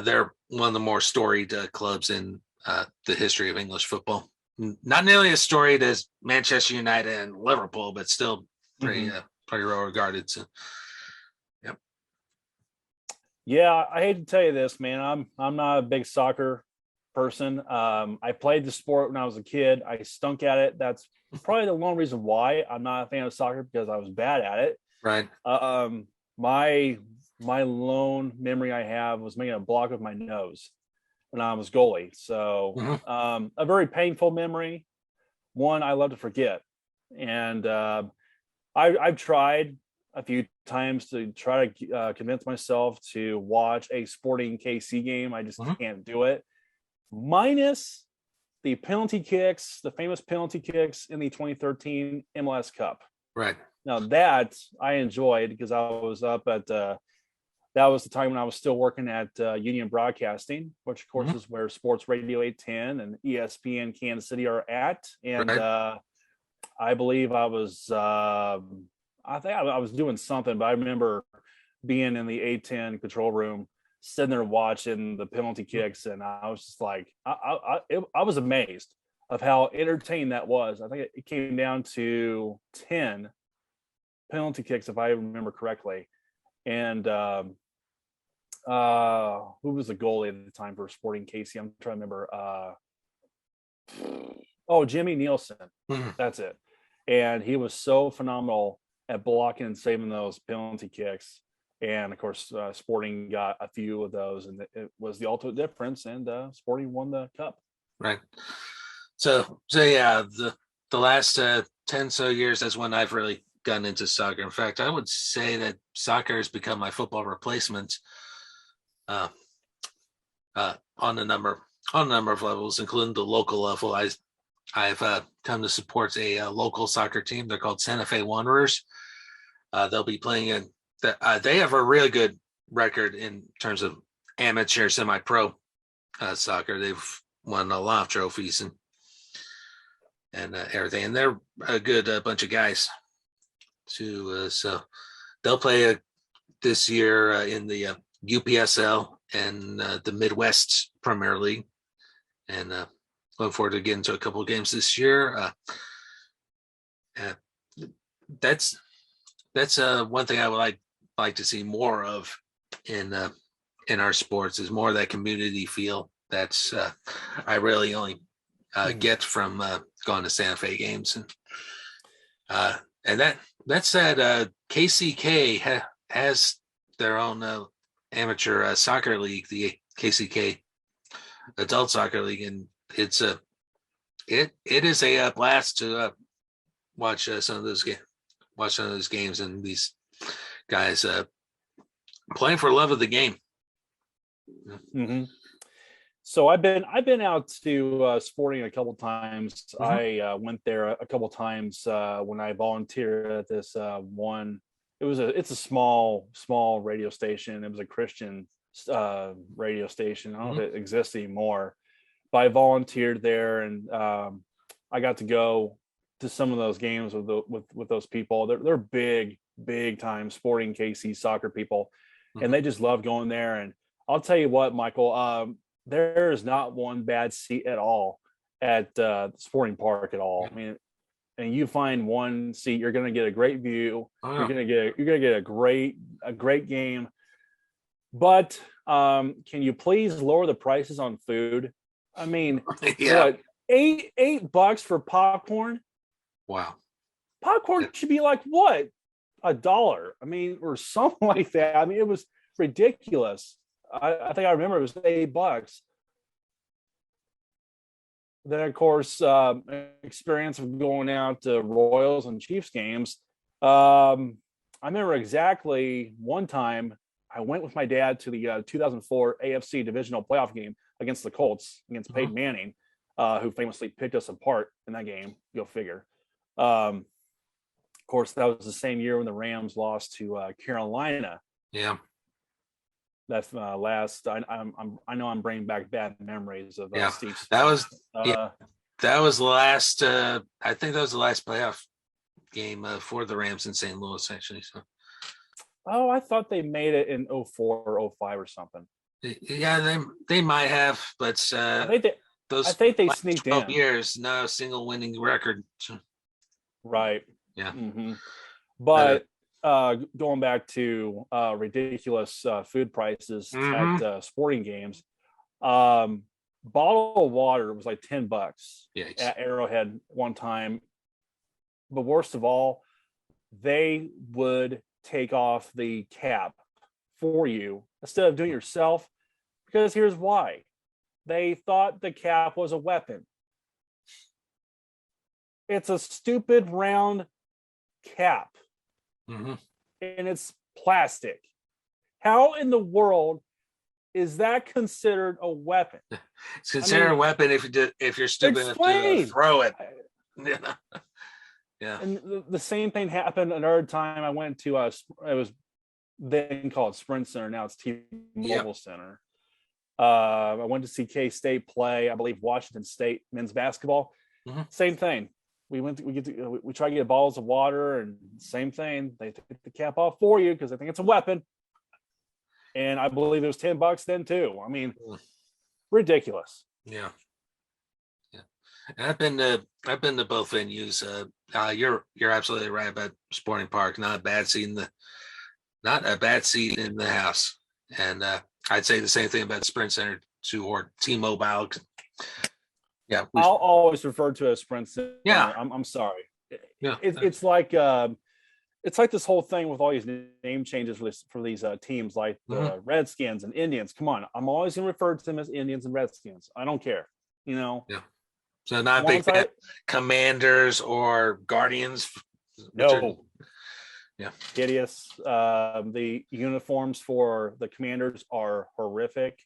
they're one of the more storied clubs in the history of English football. Not nearly as storied as Manchester United and Liverpool, but still pretty well regarded. So, yep. Yeah, I hate to tell you this, man. I'm not a big soccer person. I played the sport when I was a kid. I stunk at it. That's probably the one reason why I'm not a fan of soccer, because I was bad at it. Right. My lone memory I have was making a block with my nose when I was goalie. So a very painful memory, one I love to forget. And I've tried a few times to try to convince myself to watch a Sporting KC game. I just can't do it. Minus the penalty kicks, the famous penalty kicks in the 2013 MLS Cup. Right. Now that I enjoyed, because I was up at that was the time when I was still working at Union Broadcasting, which of course is where Sports Radio 810 and ESPN Kansas City are at. And I believe I was I think I was doing something, but I remember being in the 810 control room sitting there watching the penalty kicks, and I was just like, I was amazed of how entertaining that was. I think it came down to 10 penalty kicks, if I remember correctly. And who was the goalie at the time for Sporting Casey? I'm trying to remember. Jimmy Nielsen. That's it. And he was so phenomenal at blocking and saving those penalty kicks. And of course, Sporting got a few of those, and it was the ultimate difference. And Sporting won the cup. Right. So yeah, the last 10 so years, that's when I've really gotten into soccer. In fact, I would say that soccer has become my football replacement on a number of levels, including the local level. I've come to support a local soccer team. They're called Santa Fe Wanderers. They'll be playing in. They have a really good record in terms of amateur, semi-pro soccer. They've won a lot of trophies and everything, and they're a good bunch of guys too. So they'll play this year in the UPSL and the Midwest Premier League, and looking forward to getting to a couple of games this year. That's one thing I would like to see more of in our sports, is more of that community feel. That's I really only get from going to Santa Fe games, and that said, KCK has their own amateur soccer league, the KCK Adult Soccer League, and it is a blast to watch some of those games, and these guys playing for love of the game. Mm-hmm. So I've been out to Sporting a couple times. Mm-hmm. I went there a couple times when I volunteered at this one. It's a small radio station. It was a Christian radio station. I don't know if it exists anymore, but I volunteered there, and I got to go to some of those games with those people. They're big time Sporting KC soccer people, and they just love going there. And I'll tell you what, Michael, there is not one bad seat at all at Sporting Park at all. I mean, and you find one seat, you're going to get a great view. You're going to get a great game. But can you please lower the prices on food? I mean, what, $8 for popcorn? Wow. Popcorn should be like what? $1. I mean, or something like that. I mean, it was ridiculous. I think I remember it was $8. Then, of course, experience of going out to Royals and Chiefs games. I remember exactly one time I went with my dad to the 2004 AFC divisional playoff game against the Colts, against Peyton Manning, who famously picked us apart in that game. Go figure. Of course, that was the same year when the Rams lost to Carolina. Yeah. That's last. I know I'm bringing back bad memories of Steve. That was the last. I think that was the last playoff game for the Rams in St. Louis, actually. So. Oh, I thought they made it in 04 or 05 or something. Yeah, they might have, but I think they sneaked 12 in. years, no single winning record. Right. Yeah. Mm-hmm. But going back to ridiculous food prices at sporting games, bottle of water was like $10 at Arrowhead one time. But worst of all, they would take off the cap for you instead of doing it yourself, because here's why. They thought the cap was a weapon. It's a stupid round cap. Mm-hmm. And it's plastic. How in the world is that considered a weapon? It's considered a weapon if you're stupid enough to throw it. Yeah. And the same thing happened another time. I went to it was then called Sprint Center. Now it's T-Mobile Center. I went to see K-State play, I believe, Washington State men's basketball. Mm-hmm. Same thing. We try to get bottles of water, and same thing. They take the cap off for you because they think it's a weapon. and I believe it was $10 then too. I mean, ridiculous. Yeah. And I've been to both venues. You're absolutely right about Sporting Park. Not a bad seat in the house. And I'd say the same thing about Sprint Center too, or T-Mobile. Yeah, I'll always refer to it as Sprint Center. Yeah, I'm sorry. Yeah, It's like this whole thing with all these name changes for these teams, like the Redskins and Indians. Come on, I'm always going to refer to them as Indians and Redskins. I don't care. Yeah. So not big fan Commanders or Guardians. No. Yeah. Hideous. The uniforms for the Commanders are horrific.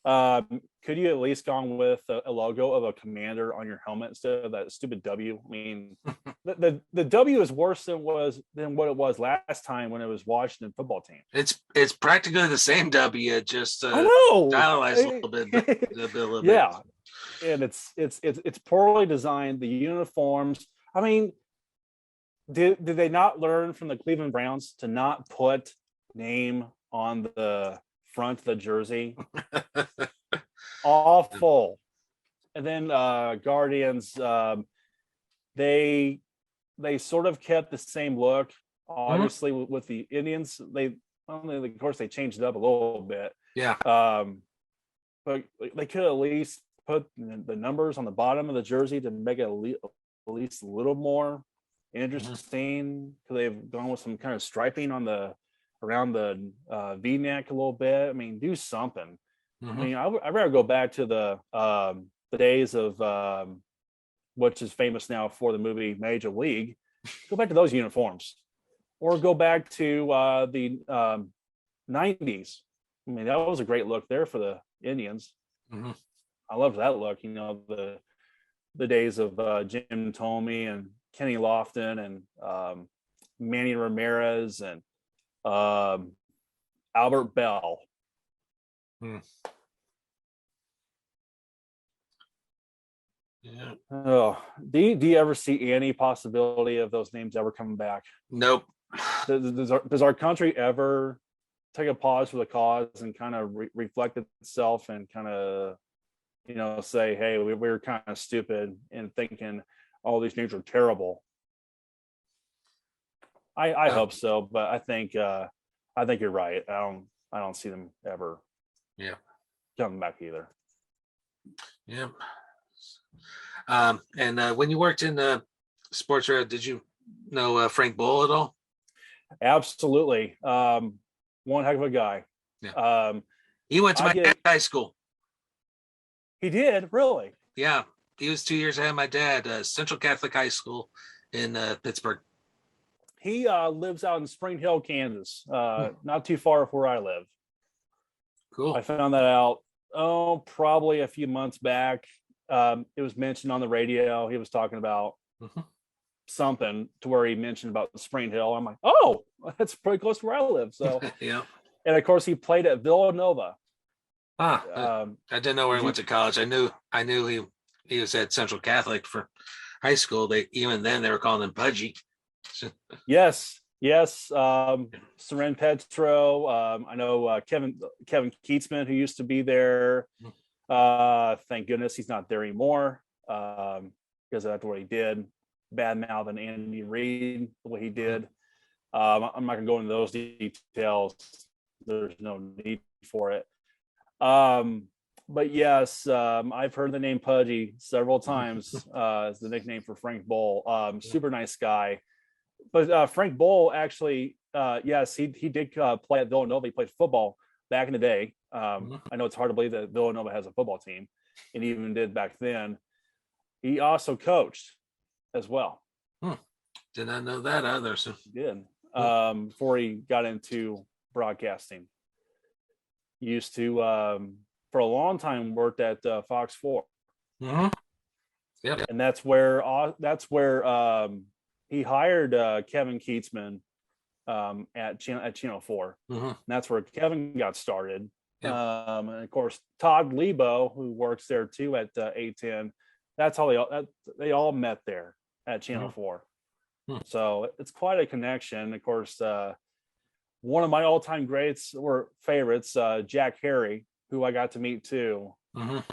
Could you at least gone with a logo of a commander on your helmet instead of that stupid W? I mean, the W is worse than what it was last time when it was Washington football team. It's practically the same W, just I know stylized a little bit. Yeah, and it's poorly designed. The uniforms. I mean, did they not learn from the Cleveland Browns to not put name on the front of the jersey? Awful. And then Guardians, they sort of kept the same look. Obviously, with the Indians, of course they changed it up a little bit. Yeah. But they could at least put the numbers on the bottom of the jersey to make it at least a little more interesting. Because they've gone with some kind of striping around the V-neck a little bit. I mean, do something. I mean, I'd rather go back to the days of which is famous now for the movie Major League. Go back to those uniforms, or go back to the 90s. I mean, that was a great look there for the Indians. I loved that look. You know, the days of Jim Thome and Kenny Lofton and Manny Ramirez and Albert Bell. Yeah. Oh, do you ever see any possibility of those names ever coming back? Nope. Does our country ever take a pause for the cause and kind of reflect itself and kind of, say, hey, we were kind of stupid in thinking all these names are terrible? I hope so, but I think you're right. I don't see them ever coming back either. Yeah. And when you worked in sports, did you know Frank Bull at all? Absolutely. One heck of a guy. Yeah. He went to my high school. He did? Really? Yeah. He was 2 years ahead of my dad, Central Catholic High School in Pittsburgh. He lives out in Spring Hill, Kansas, not too far from where I live. Cool. I found that out, probably a few months back. It was mentioned on the radio. He was talking about something to where he mentioned about Spring Hill. I'm like, oh, that's pretty close to where I live. So, yeah. And of course, he played at Villanova. I didn't know where he went to college. I knew he was at Central Catholic for high school. Even then they were calling him Pudgy. Yes. Seren Petro. I know Kevin Keatsman, who used to be there. Thank goodness he's not there anymore, because that's what he did. Bad mouthing Andy Reid the way he did. I'm not gonna go into those details. There's no need for it. But yes, I've heard the name Pudgy several times as the nickname for Frank Bull. Super nice guy. But Frank Bull actually, yes, he did play at Villanova. He played football back in the day. I know it's hard to believe that Villanova has a football team, and even did back then. He also coached as well. Did not know that either. So he did before he got into broadcasting. He used to, for a long time, worked at Fox 4. Yeah, and that's where he hired Kevin Keatsman at Channel 4. And that's where Kevin got started. And of course, Todd Lebo, who works there too at 810, that's how they all met there at Channel 4. So it's quite a connection. Of course, one of my all-time greats or favorites, Jack Harry, who I got to meet too,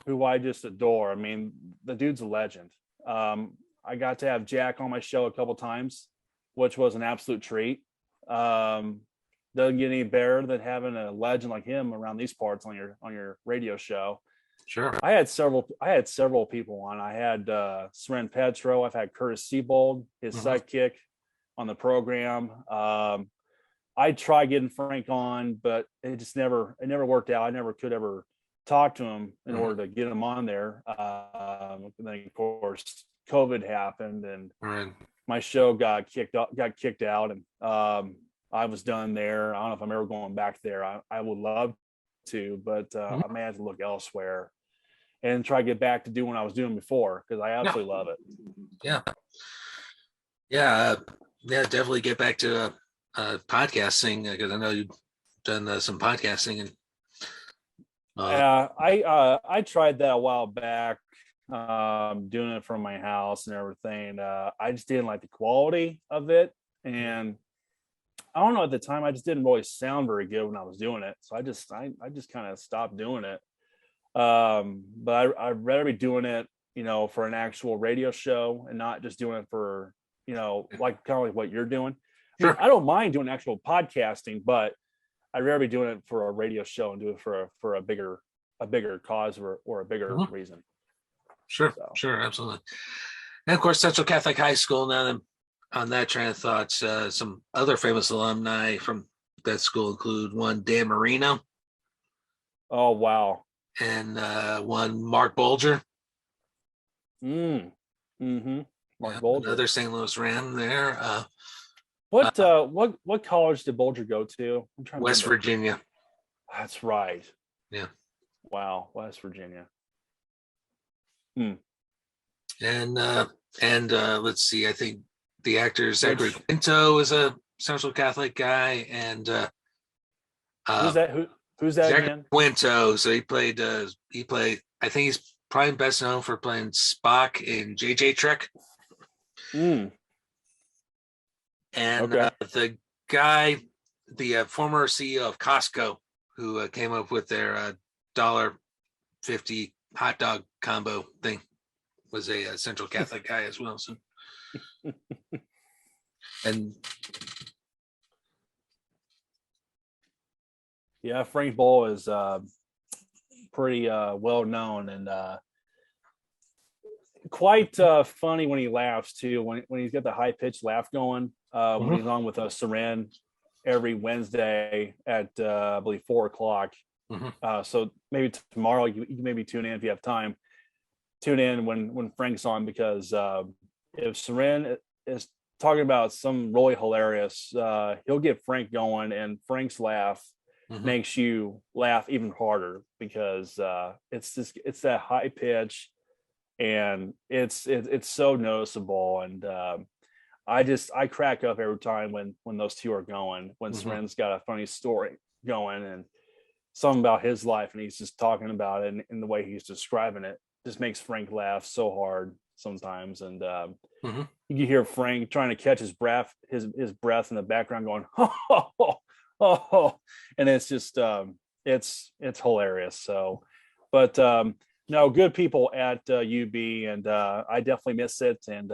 who I just adore. I mean, the dude's a legend. I got to have Jack on my show a couple times, which was an absolute treat. Doesn't get any better than having a legend like him around these parts on your radio show. Sure. I had several people on. I had Seren Petro. I've had Curtis Siebold, his sidekick, on the program. I tried getting Frank on, but it never worked out. I never could ever talk to him in order to get him on there. And then of course COVID happened, and my show got kicked out, and I was done there. I don't know if I'm ever going back there. I would love to, but I may have to look elsewhere and try to get back to doing what I was doing before, because I absolutely love it. Yeah, definitely get back to podcasting, because I know you've done some podcasting. And I tried that a while back, doing it from my house and everything. I just didn't like the quality of it, and I don't know, at the time I just didn't really sound very good when I was doing it, so I just kind of stopped doing it. But I'd rather be doing it, for an actual radio show, and not just doing it for, like kind of like what you're doing. Sure. I don't mind doing actual podcasting, but I'd rather be doing it for a radio show and do it for a bigger cause or a bigger reason. Sure, sure, absolutely. And of course, Central Catholic High School. Now, then, on that train of thought, some other famous alumni from that school include one Dan Marino. Oh wow! And one Mark Bolger. Mark Bolger, another St. Louis Ram there. What college did Bolger go to? I'm trying. West Virginia. That's right. Yeah. Wow, West Virginia. And let's see. I think the actor Zachary Quinto is a Central Catholic guy, and who's that? Who's that Zachary again? Quinto. So he played. I think he's probably best known for playing Spock in JJ Trek. And the guy, the former CEO of Costco, who came up with their $1.50 hot dog combo thing, was a Central Catholic guy as well. So, and yeah, Frank Bull is pretty well known, and quite funny when he laughs too. When he's got the high pitched laugh going. When he's on with Seren every Wednesday at I believe 4:00. So maybe tomorrow you can maybe tune in if you have time. Tune in when Frank's on, because if Seren is talking about some really hilarious, he'll get Frank going, and Frank's laugh makes you laugh even harder, because it's that high pitch, and it's so noticeable. And I crack up every time when those two are going, when Seren's got a funny story going and something about his life, and he's just talking about it, and the way he's describing it just makes Frank laugh so hard sometimes. And you can hear Frank trying to catch his breath in the background going, oh, and it's just it's hilarious. So, but no, good people at UB, and I definitely miss it, and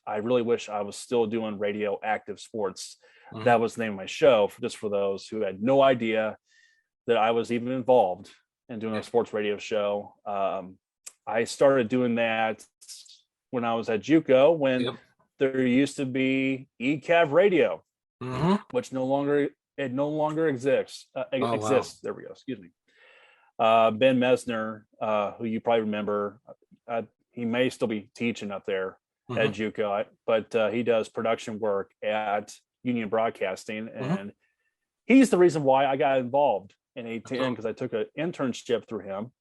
I really wish I was still doing Radioactive Sports. That was the name of my show, just for those who had no idea that I was even involved in doing a sports radio show. I started doing that when I was at JUCO, when there used to be ECAV Radio, which no longer exists. Exists. There we go. Excuse me. Ben Mesner, who you probably remember, he may still be teaching up there at JUCO, but he does production work at Union Broadcasting, and he's the reason why I got involved in ATN, because I took an internship through him.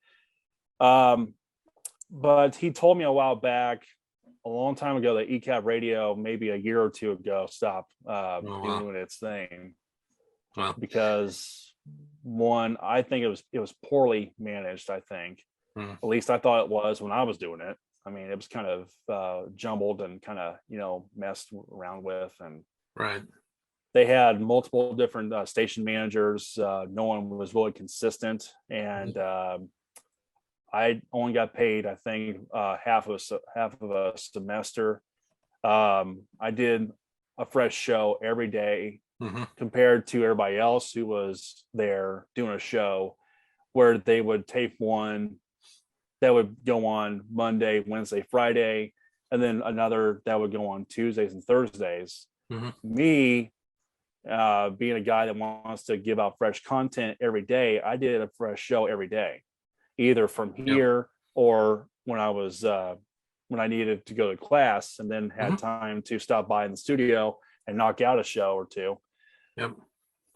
But he told me a while back, a long time ago, that ECAP Radio, maybe a year or two ago, stopped doing its thing. Wow. Because one, I think it was poorly managed. I think, at least I thought it was when I was doing it. I mean, it was kind of jumbled and kind of messed around with, and right. they had multiple different station managers. No one was really consistent, and I only got paid, I think, half of a semester. I did a fresh show every day compared to everybody else who was there doing a show where they would tape one that would go on Monday, Wednesday, Friday, and then another that would go on Tuesdays and Thursdays. Me, being a guy that wants to give out fresh content every day, I did a fresh show every day, either from here or when I was when I needed to go to class, and then had time to stop by in the studio and knock out a show or two.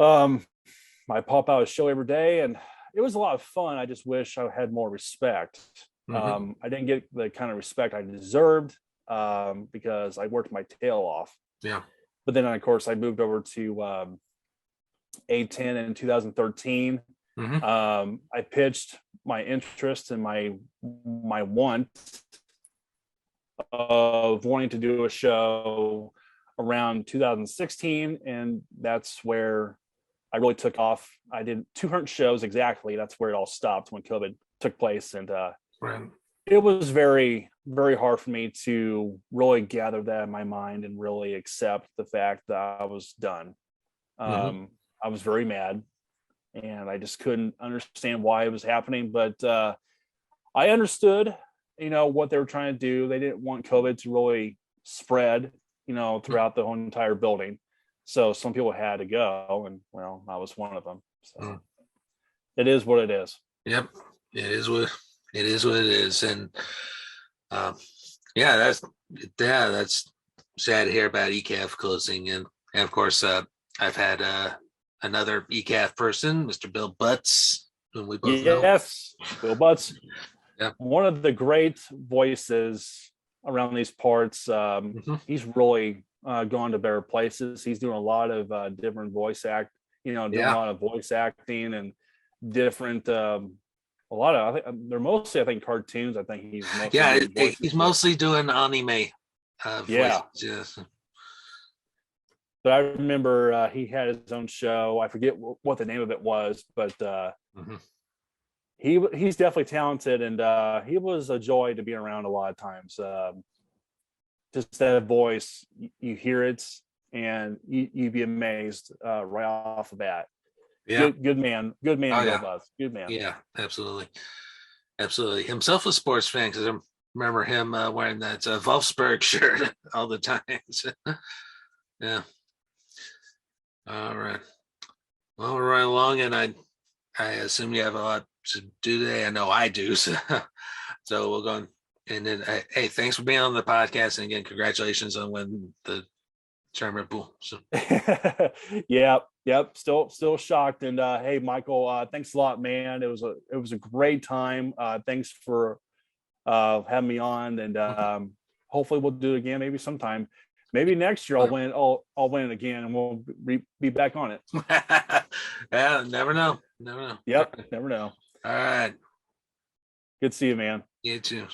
I pop out a show every day, and it was a lot of fun. I just wish I had more respect. I didn't get the kind of respect I deserved because I worked my tail off. But then, of course, I moved over to A10 in 2013. I pitched my interest and my want of wanting to do a show around 2016, and that's where I really took off. I did 200 shows exactly. That's where it all stopped when COVID took place, and it was very, very hard for me to really gather that in my mind and really accept the fact that I was done. I was very mad, and I just couldn't understand why it was happening. But I understood, what they were trying to do. They didn't want COVID to really spread, throughout the whole entire building. So some people had to go, and well, I was one of them. So it is what it is. Yep, it is what it is, and that's sad to hear about ECAF closing, and of course, I've had another ECAF person, Mr. Bill Butts, whom we both know. Yes, Bill Butts, one of the great voices around these parts. He's really gone to better places. He's doing a lot of different voice act, doing a lot of voice acting and different. A lot of, I think they're mostly, I think, cartoons. I think he's mostly he's mostly doing anime. Voices. But I remember he had his own show. I forget what the name of it was, but he's definitely talented, and he was a joy to be around a lot of times. Just that voice, you hear it, and you'd be amazed right off the bat. Good man. Good man. Good man. Yeah, absolutely. Himself a sports fan, because I remember him wearing that Wolfsburg shirt all the time. Yeah. All right. Well, we're right along, and I assume you have a lot to do today. I know I do. So we'll go on. And then, hey, thanks for being on the podcast, and again, congratulations on winning the tournament pool. So. Yep. Still shocked. And hey, Michael, thanks a lot, man. It was a great time. Thanks for having me on, and hopefully we'll do it again, maybe sometime. Maybe next year I'll win. I'll win it again, and we'll be back on it. Yeah, never know. Yep, never know. All right. Good to see you, man. You too.